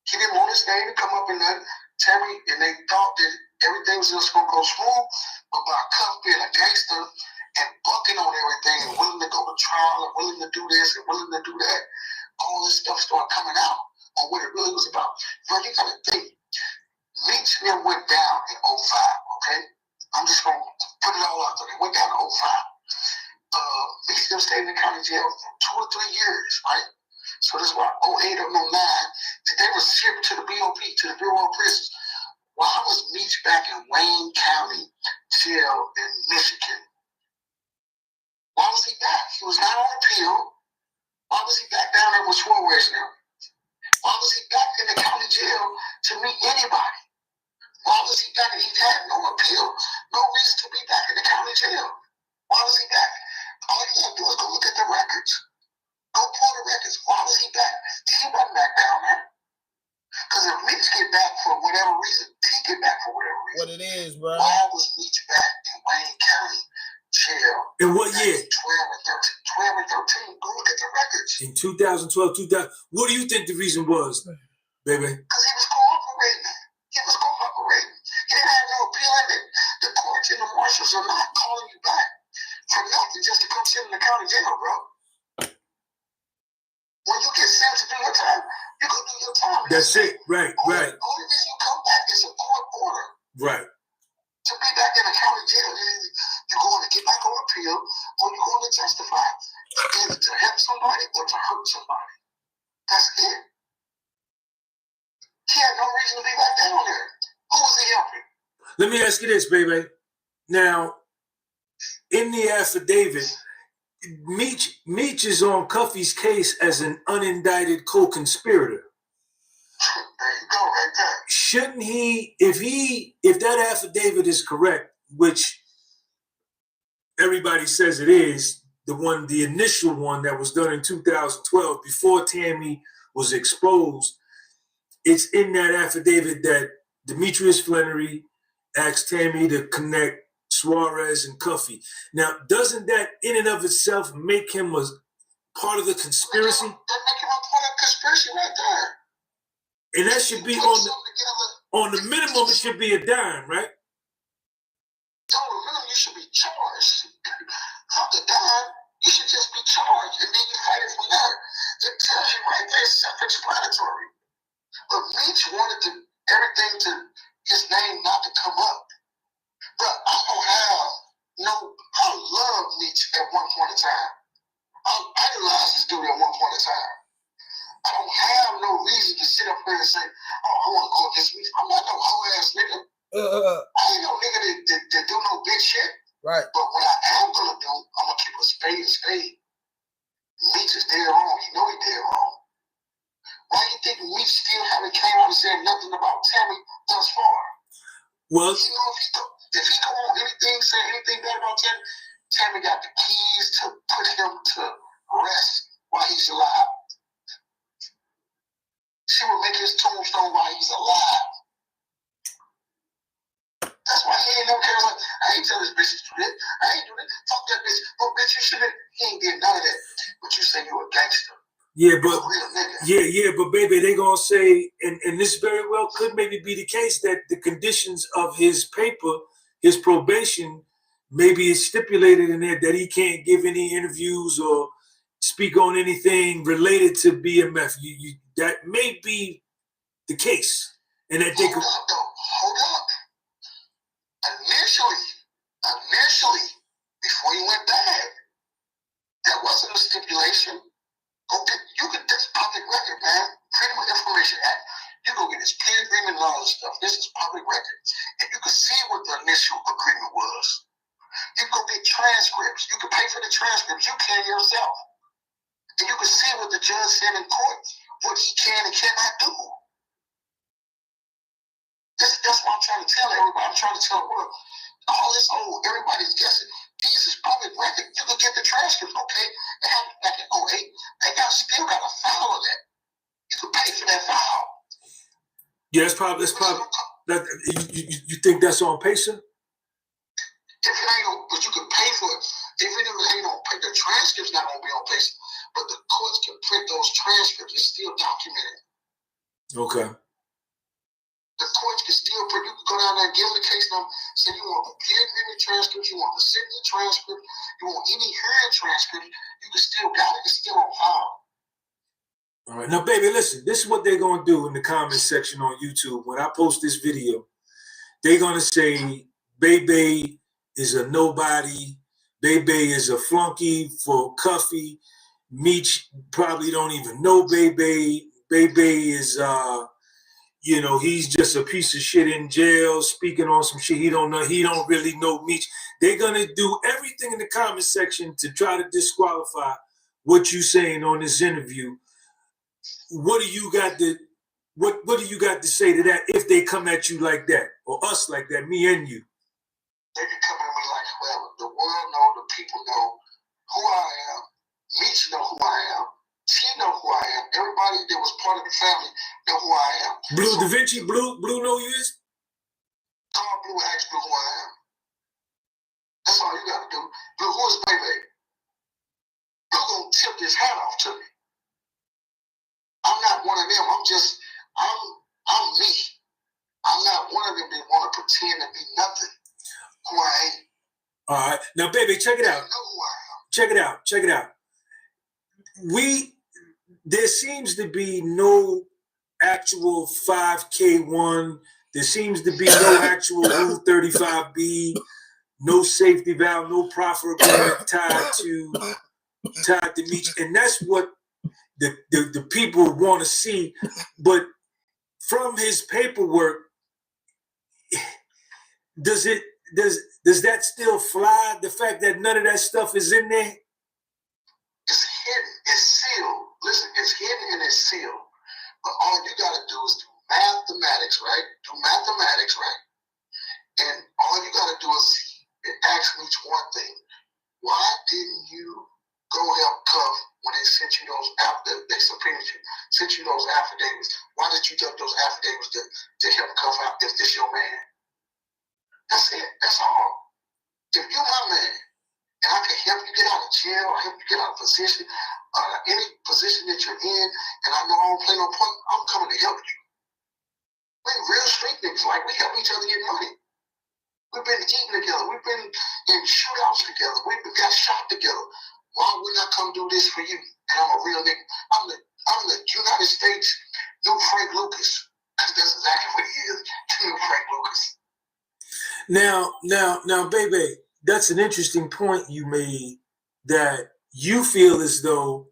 He didn't want his name to come up in that Tammy, and they thought that everything was just gonna go smooth, but by Cuff being a gangster and bucking on everything and willing to go to trial and willing to do this and willing to do that, all this stuff started coming out on what it really was about. Now you gotta think, Meech then went down in 05, okay? I'm just going to put it all out there. They went down to 05. Meech still stayed in the county jail for 2 or 3 years, right? So this is why 08 or 09, they were shipped to the BOP, to the Bureau of Prisons. Why was Meech back in Wayne County Jail in Michigan? Why was he back? He was not on appeal. Why was he back down there with Schwartz now? Why was he back in the county jail to meet anybody? Why was he back? He had no appeal, no reason to be back in the county jail. Why was he back? All you have to do is go look at the records. Go pull the records. Why was he back? He wasn't back down there. Because if Meech get back for whatever reason, he get back for whatever reason. What it is, bro. Why was Meech back in Wayne County Jail? In what year? 12 and 13. Go look at the records. In 2012, 2000. What do you think the reason was, baby? Because he was cooperating. He was cooperating. He didn't have no appeal in it. The courts and the marshals are not calling you back for nothing just to come sit in the county jail, bro. When you get sent to do your time, you go do your time. That's it. Right, right. The only reason you come back is a court order. Right. To be back in the county jail, you're going to get back on appeal, or you're going to testify, either to help somebody or to hurt somebody. That's it. He had no reason to be back down there. Who was he helping? Let me ask you this, baby. Now, in the affidavit, Meech is on Cuffy's case as an unindicted co-conspirator. There you go, right there. Shouldn't he, if that affidavit is correct, which everybody says it is, the initial one that was done in 2012, before Tammy was exposed, it's in that affidavit that Demetrius Flannery asked Tammy to connect Suarez and Cuffy. Now, doesn't that in and of itself make him a part of the conspiracy? That make him a part of the conspiracy right there. And that should be on the minimum, it should be a dime, right? On the minimum, you should be charged. Fuck the dime, you should just be charged, and then you fight it from there. It tells you right there, it's self-explanatory. But Meech wanted everything to his name not to come up. But I don't have I love Meech at one point in time. I idolized this dude at one point in time. I don't have no reason to sit up here and say, oh, I want to go against Meech. I'm not no hoe ass nigga. I ain't no nigga that do no big shit. Right. But what I am gonna do, I'm gonna keep a spade. Meech is dead wrong. He know he dead wrong. Why do you think Meech still haven't came out and said nothing about Tammy thus far? Well, you know, if he don't want anything, say anything bad about Tammy, Tammy got the keys to put him to rest while he's alive. She will make his tombstone while he's alive. That's why he ain't no care. Like, I ain't tell this bitch to do this. I ain't do that. Fuck that bitch. Oh, bitch, you shouldn't. He ain't did none of that. But you say you a gangster. Yeah, but baby, they gonna say, and this very well could maybe be the case, that the conditions of his paper, his probation, maybe is stipulated in there that he can't give any interviews or speak on anything related to BMF. That may be the case, and that they could. Hold up. Initially, before he went bad, that wasn't a stipulation. That's public record, man. Freedom of Information Act. You go get this plea agreement and all this stuff. This is public record. And you can see what the initial agreement was. You go get transcripts. You can pay for the transcripts. You can yourself. And you can see what the judge said in court, what he can and cannot do. That's what I'm trying to tell everybody. I'm trying to tell the world. All this everybody's guessing. These is public record. You can get the transcripts, okay? It happened back in 08. They still got a file of that. You can pay for that file. Yeah, that's probably that. You think that's on Pacer? If it ain't on, but you can pay for it. If it ain't on, the transcript's not gonna be on Pacer, but the courts can print those transcripts. It's still documented. Okay. The courts can still print. You can go down there and give them the case number. Say you want a plea agreement transcript, you want the sentencing transcript, you want any hearing transcript. You can still got it. It's still on file. All right, now, baby, listen. This is what they're gonna do in the comments section on YouTube when I post this video. They're gonna say, "Bebe is a nobody. Bebe is a flunky for Cuffy. Meech probably don't even know Bebe. Bebe is, you know, he's just a piece of shit in jail, speaking on some shit he don't know. He don't really know Meech. They're gonna do everything in the comment section to try to disqualify what you saying on this interview. What do you got to what do you got to say to that if they come at you like that, or us like that, me and you? They can come at me like whoever. The world know, the people know who I am. Meech know who I am. She know who I am. Everybody that was part of the family know who I am. Blue Da Vinci, Blue know you is? Call Blue, ask Blue who I am. That's all you gotta do. Blue, who is Bebe? Blue gonna tip his hat off to me. I'm not one of them. I'm me. I'm not one of them that want to pretend to be nothing. Who I ain't. All right. Now, baby, check it out. Check it out. Check it out. There seems to be no actual 5K1. There seems to be no actual Rule 35B, no safety valve, no proffer agreement tied to Meech. And that's what the people want to see. But from his paperwork, does that still fly? The fact that none of that stuff is in there? It's hidden. It's sealed. Listen, it's hidden and it's sealed. But all you got to do is do mathematics, right? Do mathematics, right? And all you got to do is ask Meech one thing. Why didn't you go help Cuff when they sent you those they subpoenaed you, sent you those affidavits? Why did you dump those affidavits to help Cuff out if this your man? That's it. That's all. If you're my man, and I can help you get out of jail, or help you get out of position, any position that you're in, and I know I don't play no part, I'm coming to help you. We're real street niggas, like we help each other get money. We've been eating together. We've been in shootouts together. We've got shot together. Why wouldn't I come do this for you? And I'm a real nigga. I'm the United States new Frank Lucas. That's exactly what he is, new Frank Lucas. Now, baby, that's an interesting point you made, that you feel as though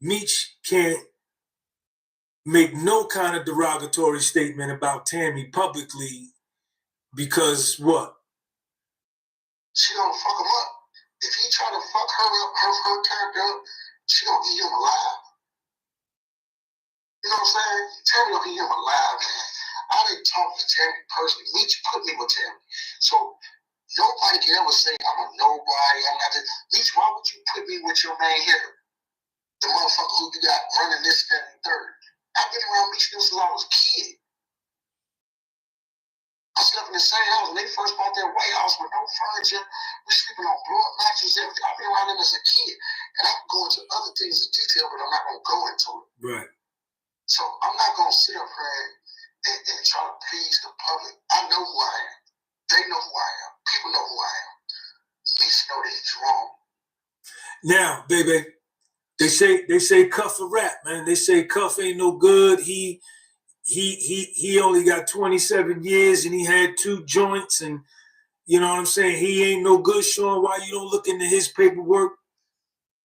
Meech can't make no kind of derogatory statement about Tammy publicly because what? She gonna fuck him up. If he try to fuck her up, her character up, she gonna eat him alive. You know what I'm saying? Tammy gonna eat him alive, man. I didn't talk to Tammy personally. Meech put me with Tammy. So nobody can ever say I'm a nobody. I'm not this. Meech, why would you put me with your main hitter? The motherfucker who you got running this, that, and third. I've been around Meech since I was a kid. I slept in the same house when they first bought their White House with no furniture. We're sleeping on blow-up mattresses, everything. I've been around them as a kid. And I can go into other things in detail, but I'm not going to go into it. Right. So I'm not going to sit up here and try to please the public. I know who I am. They know who I am. People know who I am. Meech know that he's wrong. Now, baby, they say Cuff a rap, man. They say Cuff ain't no good. He only got 27 years and he had 2 joints, and you know what I'm saying? He ain't no good, Sean. Why you don't look into his paperwork?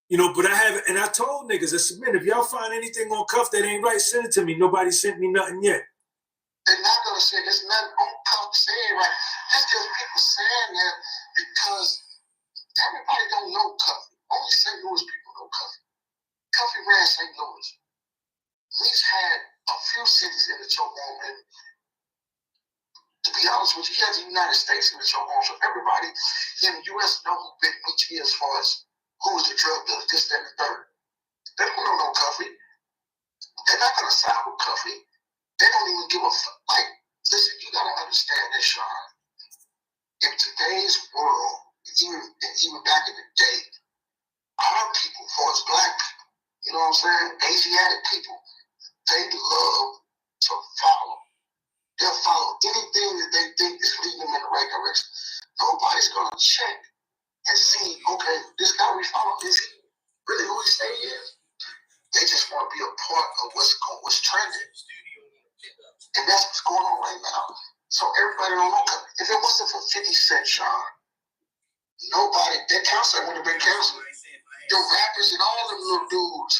You know, but I haven't, and I told niggas, I said, man, if y'all find anything on Cuff that ain't right, send it to me. Nobody sent me nothing yet. They're not gonna say there's nothing on Cuff saying right. That's just people saying that because everybody don't know Cuffy. Only St. Louis people know Cuffy. Cuffy ran St. Louis. Meech had a few cities in the chokehold, and to be honest with you, he has the United States in the chokehold, so everybody in the U.S. know who Big Meech is as far as who was the drug dealer, this, that, and the third. They don't know Cuffy. They're not gonna side with Cuffy. They don't even give a fuck. Like, listen, you gotta understand this, Sean. In today's world, even back in the day, our people, as far as black people, you know what I'm saying? Asiatic people, they love to follow. They'll follow anything that they think is leading them in the right direction. Nobody's gonna check and see, okay, this guy we follow, is he really who he say he is? They just want to be a part of what's trending. And that's what's going on right now. So everybody don't know. If it wasn't for 50 Cent, Sean, nobody, that concert would have been canceled. the rappers and all them little dudes,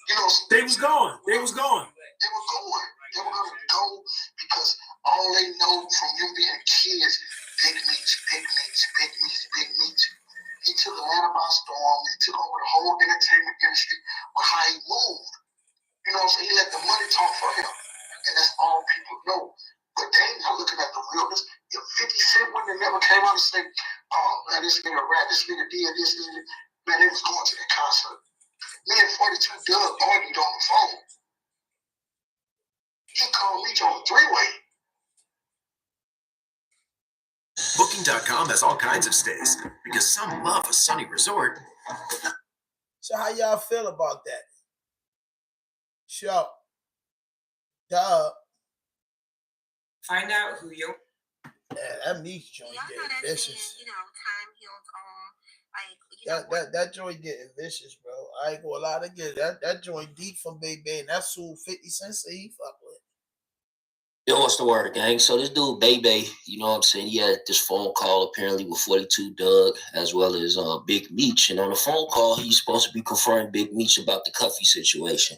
you know, They was going. They was going. They were going. They were going to go because all they know from them being kids, big meats, big meats, big meats, big meats. He took Atlanta by storm. He took over the whole entertainment industry with how he moved. You know what I'm saying? He let the money talk for him. And that's all people know. But they ain't not looking at the realness. If 50 Cent wouldn't have never came out and said, oh, man, this nigga rap, this nigga did this, man, they was going to that concert. Me and 42 Doug argued on the phone. He called me on a three-way. Booking.com has all kinds of stays because some love a sunny resort. So how y'all feel about that? Sure. Duh. Find out who you. Yeah, that MEECH joint getting vicious. That joint getting vicious, bro. I ain't gonna lie to get that joint deep from Big Bay, and that's who 50 Cent say he fuck with. Yo, what's the word, gang? So this dude, Bebe, you know what I'm saying? He had this phone call apparently with 42 Doug as well as Big Meech. And on the phone call, he's supposed to be confronting Big Meech about the Cuffy situation.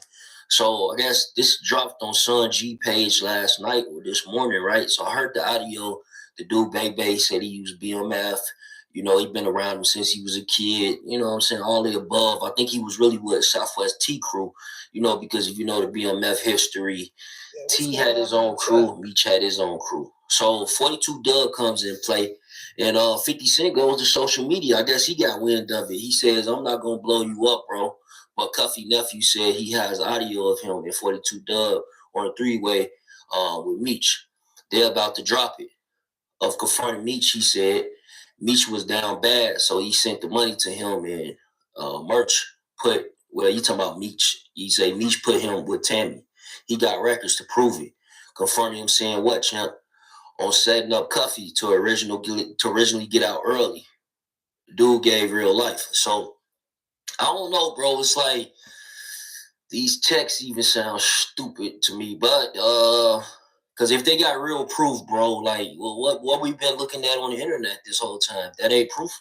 So I guess this dropped on Sun G page last night or this morning, right? So I heard the audio. The dude, Bebe, said he used BMF. You know, he'd been around him since he was a kid. You know what I'm saying? All the above. I think he was really with Southwest T Crew, you know, because if you know the BMF history, T had his own crew, Meech had his own crew. So 42 Doug comes in play, and 50 Cent goes to social media. I guess he got wind of it. He says, I'm not going to blow you up, bro. But Cuffy Nephew said he has audio of him and 42 Doug on a three-way with Meech. They're about to drop it. Of confronting Meech, he said Meech was down bad, so he sent the money to him, and Merch put, well, you talking about Meech. He say Meech put him with Tammy. He got records to prove it. Confronting him saying what, champ? On setting up Cuffy to originally get out early. Dude gave real life. So I don't know, bro. It's like these texts even sound stupid to me, but because if they got real proof, bro, like, well, what we've been looking at on the internet this whole time, that ain't proof.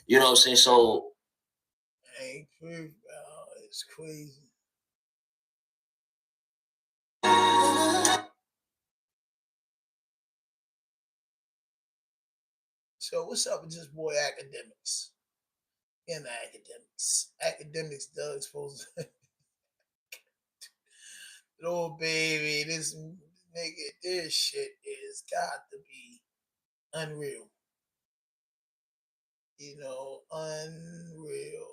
You know what I'm saying? So ain't proof, bro. It's crazy. So what's up with this boy AKADEMIKS? And AKADEMIKS Doug supposed to little baby, this nigga, this shit is got to be unreal. You know, unreal.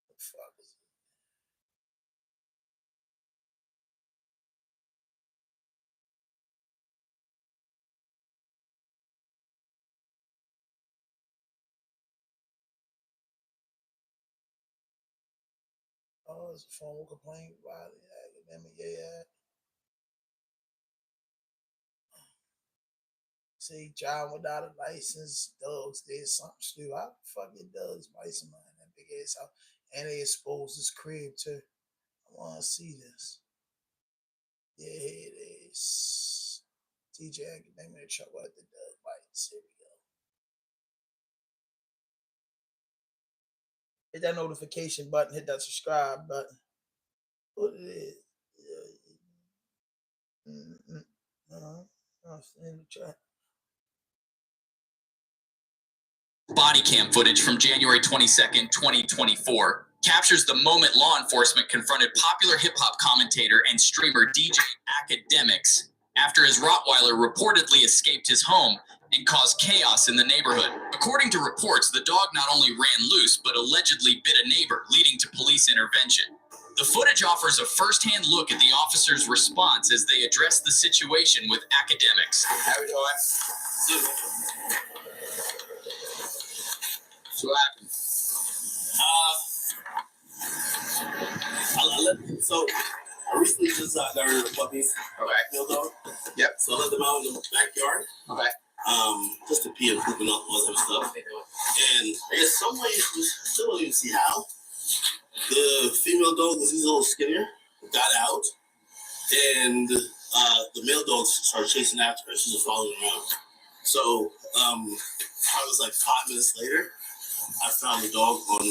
What the fuck is it? Oh, it's a formal complaint by the academic. Yeah. See, John without a license, Doug's did something stupid. How the fuck did Doug's license behind that big ass house? And they exposed his crib too. I want to see this. Yeah, here it is. TJ Academic trouble at the Doug Bites. Here we go. Hit that notification button, hit that subscribe button. What it is? In the chat. Body cam footage from January 22nd, 2024 captures the moment law enforcement confronted popular hip-hop commentator and streamer DJ AKADEMIKS after his Rottweiler reportedly escaped his home and caused chaos in the neighborhood. According to reports, the dog not only ran loose, but allegedly bit a neighbor, leading to police intervention. The footage offers a first-hand look at the officers' response as they address the situation with AKADEMIKS. How we doing? So what happened? So I recently just got rid of the puppies. Okay. Field dog. Yep. So I let them out in the backyard. Okay. Just to pee and poop and all that stuff. And I guess some way, I still don't even see how. The female dog, because he's a little skinnier, got out, and the male dog started chasing after her. She's just following around. So I was like 5 minutes later, I found the dog on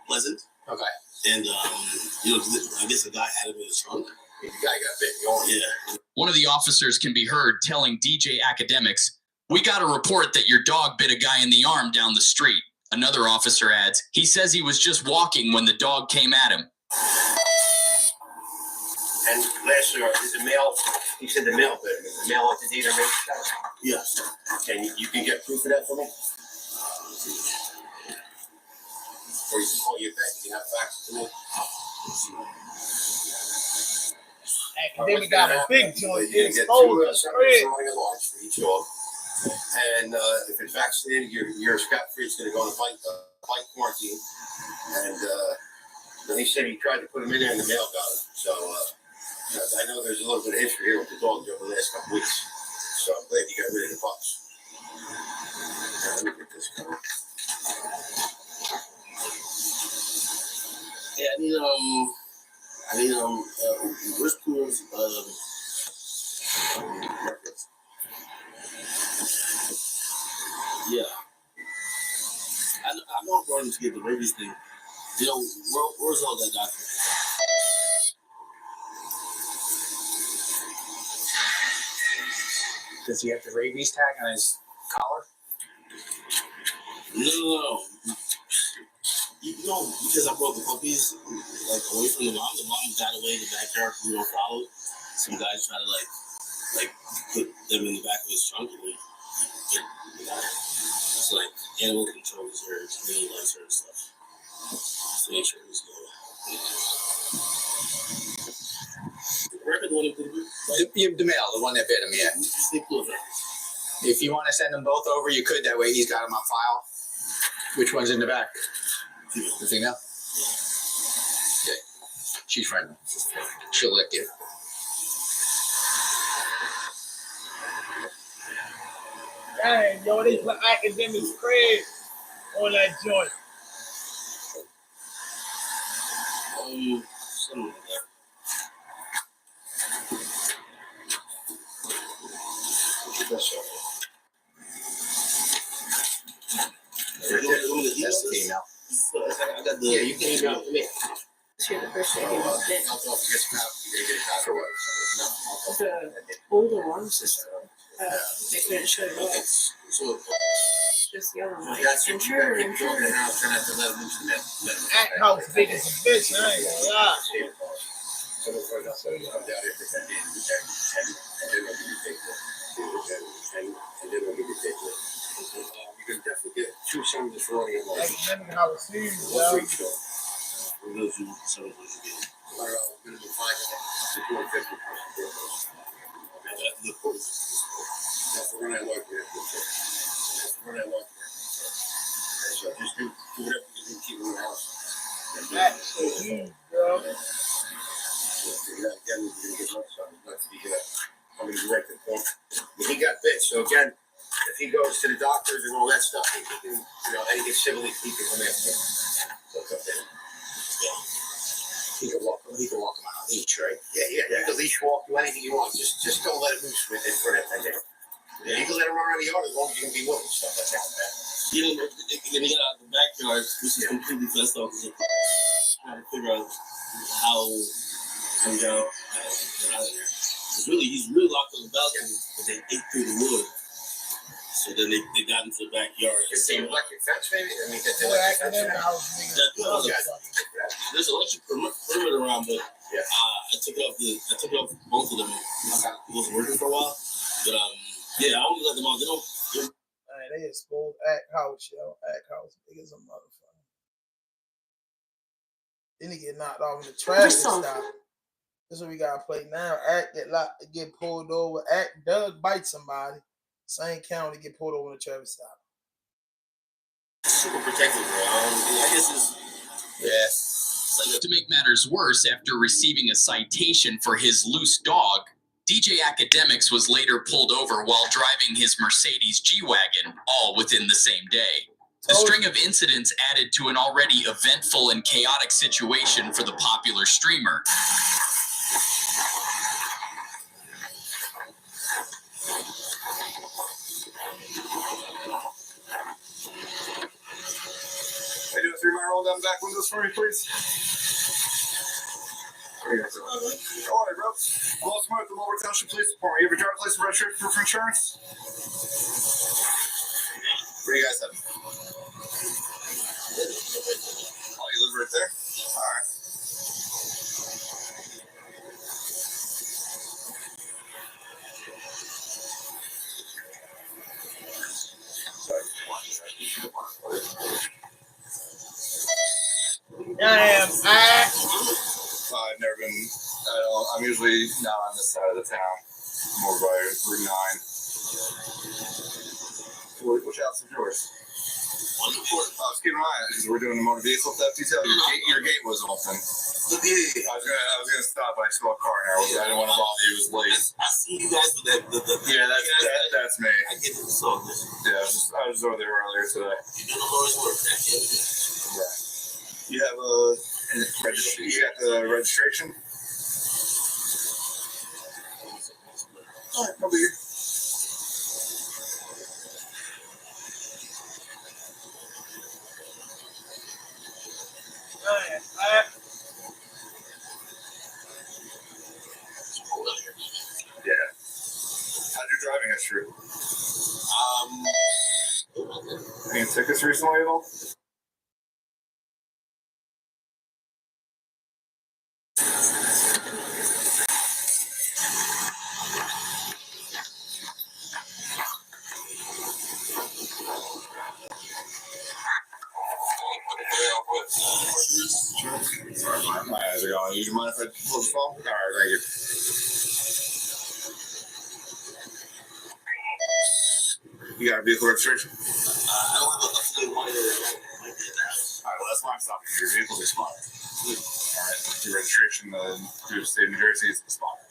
Pleasant. Okay. And I guess the guy had him in his trunk. The guy got bit. Yeah. One of the officers can be heard telling DJ AKADEMIKS, "We got a report that your dog bit a guy in the arm down the street." Another officer adds, he says he was just walking when the dog came at him. And last year, is the male, he said the male bit him. Is the male up to date or maybe? Yes. And you can get proof of that for me? Or you can call you back, you can have facts to me? Academic got a big joint. You It's get old. two It's separate great. large for each dog. And if it's vaccinated, you're scot-free. It's going to go on a fight quarantine. And then he said he tried to put him in there and the mail got him. So I know there's a little bit of history here with the dog over the last couple weeks. So I'm glad you got rid of the pups. Let me get this going. Yeah, I need risk proof records. Yeah. I know I'm going to get the rabies thing. Where's all that document? Does he have the rabies tag on his collar? No. Because I brought the puppies away from the mom got away in the backyard. We don't follow. Some guys try to put them in the back of his trunk and it's like animal control reserves, really likes her and stuff. To make sure he's good. The record one of The male, the one that bit him, yeah. If you want to send them both over, you could. That way he's got them on file. Which one's in the back? The female? Yeah. She's friendly. She'll lick you. Dang, yo, they put AKADEMIKS cred on that joint. Something like that. That's the female. I got the. Yeah, you can email it to me. Sure, the first thing was bit. I'll talk to you guys for what? The older ones, just they couldn't show it off. So Just yelling like, that's your intruder, in intruder. the house, trying not to let him loose the net. That house big as a bitch, I ain't gonna lie. So I'm down here for 10 days, and then I'll give you paper. And then I'll give you paper. You can definitely get 2 summons for running a license. AKADEMIKS how it seems, yo. We'll go through some of those again. Minimum fine, to 250. The court. That's the one I like here. That's the one I like here. So just do whatever you can keep in the house. That's huge, bro. But he got bit, so again, if he goes to the doctors and all that stuff, he can, and he gets civilly, he can come after him. So it's up there. Yeah. He can walk him on a leash, right? Yeah. You can leash walk, do anything you want. Just don't let him loose with it for that 10 days. Yeah, you can let him run around the yard as long as you can be with him. Stuff like that. When he got out of the backyard, this is completely fenced off. Trying to figure out how it comes out. He's really locked on the balcony, but they ate through the wood. So then they got into the backyard. It's the electric fence, maybe? I mean, that's the electric fence. There's electric perimeter around, but I took off both of them. It wasn't working for a while. But I only let them out. They exposed Act House, yo. Act House big as a motherfucker. Then he get knocked off in the traffic stop. This is what we gotta play now. Act get pulled over. Act Doug bites somebody. Same county get pulled over in the traffic stop. Super protective, bro. I guess it's To make matters worse, after receiving a citation for his loose dog, DJ AKADEMIKS was later pulled over while driving his Mercedes G-Wagon, all within the same day. The string of incidents added to an already eventful and chaotic situation for the popular streamer. you mind roll down the back windows for me, please? All right, bro. Well, it's with the Lower Township Police Department. You have your driver's license registration proof of insurance? Where do you guys have? Oh, you live right there? All right. Damn, I've never been. I'm usually not on this side of the town. I'm over by Route 9. Which house is yours? Just keep an eye on it because we're doing a motor vehicle theft detail. Your gate was open. I was gonna stop. I saw a car now. I didn't want to bother you. It was late. I see you guys with that. Yeah, that's me. I get it. So yeah, I was over there earlier today. You do the Lord's work. Yeah. You have you got the registration? All right, over here. Yeah. How's your driving history? Any tickets recently at all? My eyes are going. You mind if I pull the phone? All right, thank you. You got a vehicle registration? I don't have a good one. All right, well, that's why I'm stopping. Your vehicle's expired. All right, your registration through the state of New Jersey is expired.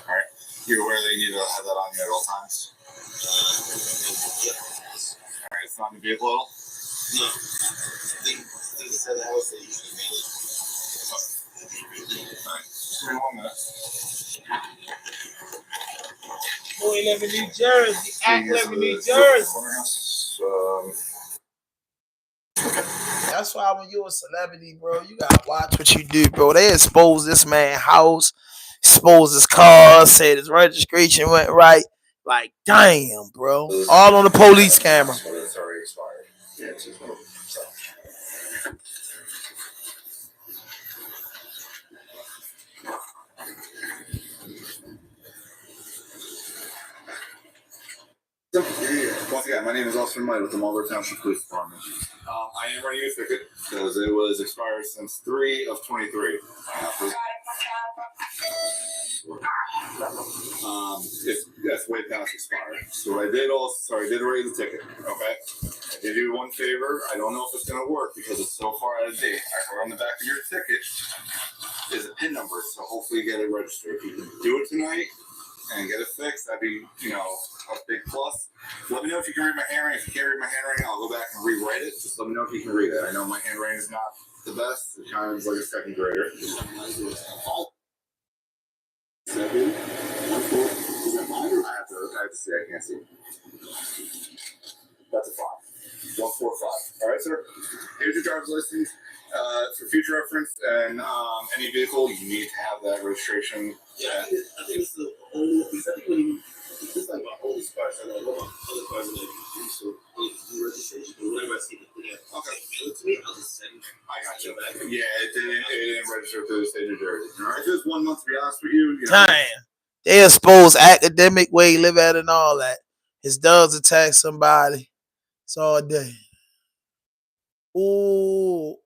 All right, you're aware that you need to have that on you at all times? All right, it's not in the vehicle at all? No. I think it's at the house that usually made it. All right, just give me 1 minute. Boy, live in New Jersey. Act live in New Jersey. That's why when you're a celebrity, bro, you gotta watch what you do, bro. They exposed this man's house, exposed his car, said his registration went right. Like, damn, bro. All on the police camera. It's already expired. Yeah, it's just Once again, my name is Officer Mike with the Marlboro Township Police Department. I am running a ticket because it was expired since 3 of 23. That's way past expired. So I did raise the ticket. Okay. I did you one favor. I don't know if it's gonna work because it's so far out of date. I wrote on the back of your ticket is a PIN number, so hopefully you get it registered. If you can do it tonight and get it fixed, that'd be, a big plus. Let me know if you can read my handwriting. If you can't read my handwriting, I'll go back and rewrite it. Just let me know if you can read it. I know my handwriting is not the best. It kind of is like a second grader. 7, 1, 4. Is that mine? I have to see. I can't see. That's a 5. 1, 4, 5. All right, sir. Here's your driver's license. For future reference and any vehicle, you need to have that registration. Yeah, I think it's the only. I think when you. It's like my only spots. I don't know what other cars are like. So do registration. Whenever I see the thing, okay, mail it to me. I'll just send it. I got you. Yeah, it didn't register to the state of New Jersey. All right, just 1 month to be honest with you. Damn. They expose academic where he live at and all that. His dogs attack somebody. It's all day. Ooh.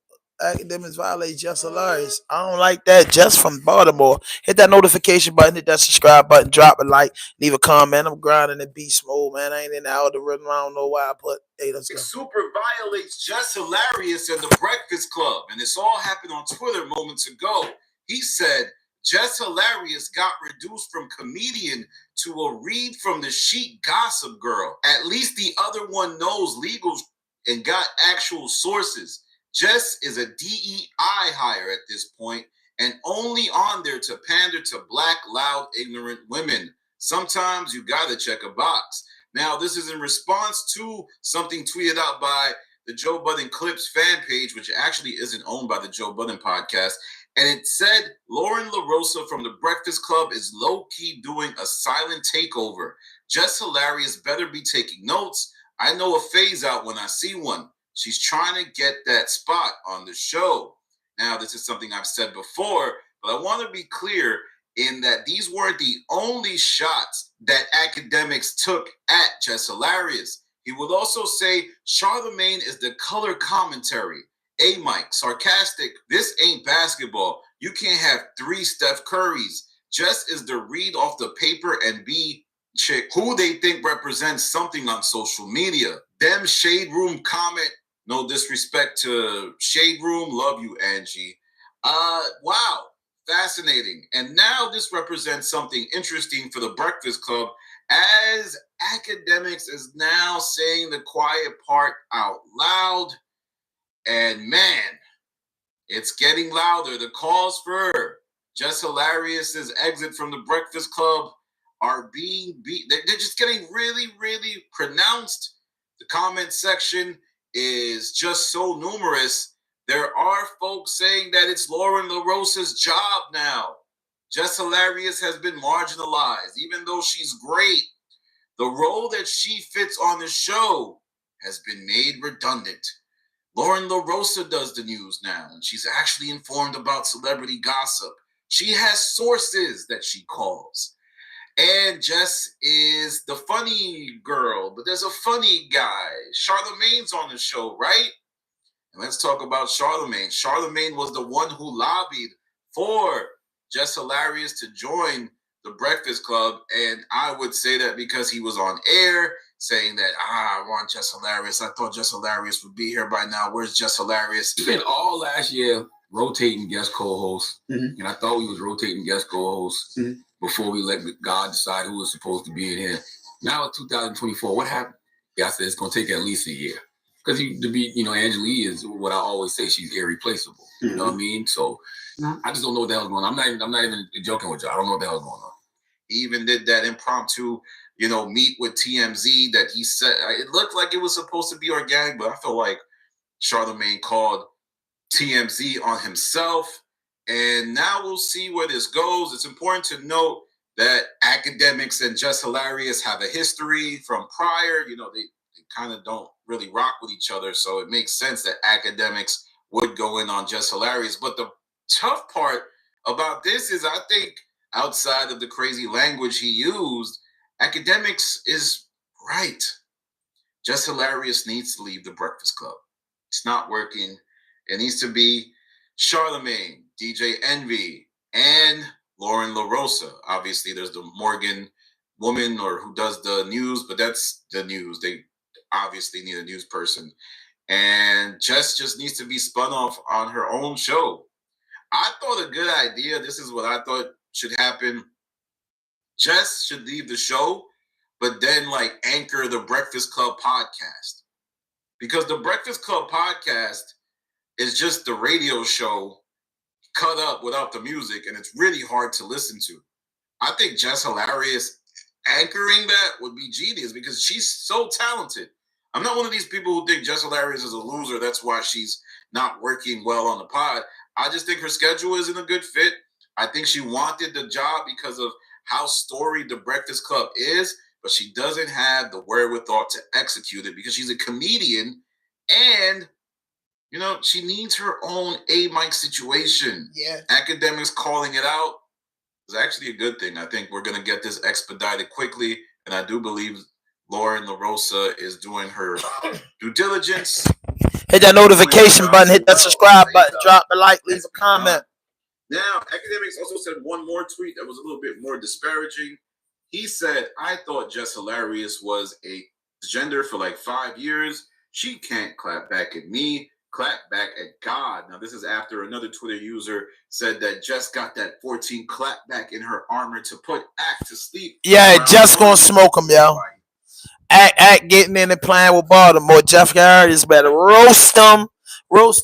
Academics violate just hilarious. I don't like that. Just from Baltimore. Hit that notification button, hit that subscribe button, drop a like, leave a comment. I'm grinding in beast mode, man. I ain't in the algorithm. I don't know why I put. Hey, let's go. Super violates Just Hilarious and the Breakfast Club, and this all happened on Twitter moments ago. He said Just Hilarious got reduced from comedian to a read from the sheet Gossip Girl. At least the other one knows legals and got actual sources. Jess is a DEI hire at this point and only on there to pander to black, loud, ignorant women. Sometimes you gotta check a box. Now, this is in response to something tweeted out by the Joe Budden Clips fan page, which actually isn't owned by the Joe Budden podcast, and it said Lauren LaRosa from the Breakfast Club is low-key doing a silent takeover. Just hilarious, better be taking notes. I know a phase out when I see one. She's trying to get that spot on the show. Now, this is something I've said before, but I want to be clear in that these weren't the only shots that Academics took at Just Hilarious. He would also say Charlemagne is the color commentary. A Mike, sarcastic, this ain't basketball. You can't have 3 Steph Currys. Just is the read off the paper and B chick who they think represents something on social media. Them Shade Room comment, no disrespect to Shade Room, love you, Angie. Wow, fascinating. And now this represents something interesting for the Breakfast Club, as Academics is now saying the quiet part out loud. And man, it's getting louder. The calls for Just Hilarious's exit from the Breakfast Club are being they're just getting really, really pronounced. The comment section is just so numerous. There are folks saying that it's Lauren LaRosa's job now. Just Hilarious has been marginalized, even though she's great. The role that she fits on the show has been made redundant. Lauren LaRosa does the news now, and she's actually informed about celebrity gossip. She has sources that she calls. And Jess is the funny girl, but there's a funny guy. Charlemagne's on the show, right? And let's talk about Charlemagne. Charlemagne was the one who lobbied for Just Hilarious to join the Breakfast Club. And I would say that because he was on air saying that, I want Just Hilarious. I thought Just Hilarious would be here by now. Where's Just Hilarious? He spent all last year rotating guest co-hosts. And I thought we was rotating guest co-hosts before we let God decide who was supposed to be in here. Now it's 2024. What happened? Yeah, I said it's going to take at least a year. Because Angela Yee is what I always say, she's irreplaceable. You know what I mean? So I just don't know what the hell's going on. I'm not even joking with you. I don't know what the hell's going on. He even did that impromptu, meet with TMZ that he said, it looked like it was supposed to be organic, but I feel like Charlemagne called TMZ on himself. And now we'll see where this goes. It's important to note that Academics and Just Hilarious have a history from prior. They kind of don't really rock with each other. So it makes sense that Academics would go in on Just Hilarious. But the tough part about this is I think outside of the crazy language he used, Academics is right. Just Hilarious needs to leave the Breakfast Club. It's not working. It needs to be Charlemagne, DJ Envy, and Lauren LaRosa. Obviously, there's the Morgan woman or who does the news, but that's the news. They obviously need a news person. And Jess just needs to be spun off on her own show. I thought a good idea, this is what I thought should happen. Jess should leave the show, but then anchor the Breakfast Club podcast. Because the Breakfast Club podcast is just the radio show cut up without the music, and it's really hard to listen to. I think Jess Hilarious anchoring that would be genius because she's so talented. I'm not one of these people who think Jess Hilarious is a loser. That's why she's not working well on the pod. I just think her schedule isn't a good fit. I think she wanted the job because of how storied the Breakfast Club is, but she doesn't have the wherewithal to execute it because she's a comedian and she needs her own A-Mike situation. Yeah. Academics calling it out is actually a good thing. I think we're going to get this expedited quickly, and I do believe Lauren LaRosa is doing her due diligence. Hit that notification button, hit that subscribe button, drop a like, leave a comment. Now, Academics also said one more tweet that was a little bit more disparaging. He said, I thought Just Hilarious was a gender for 5 years. She can't clap back at me. Clap back at God. Now, this is after another Twitter user said that Jess got that 14 clap back in her armor to put Act to sleep. Yeah, Jess gonna smoke him, yo. Act getting in and playing with Baltimore. Jeff Harris better roast him,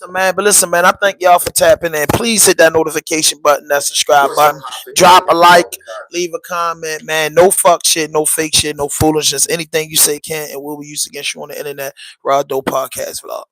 man. But listen, man, I thank y'all for tapping in. Please hit that notification button, that subscribe button, drop a like, leave a comment, man. No fuck shit, no fake shit, no foolishness. Anything you say can and will be used against you on the internet. Raw Dope Podcast Vlog.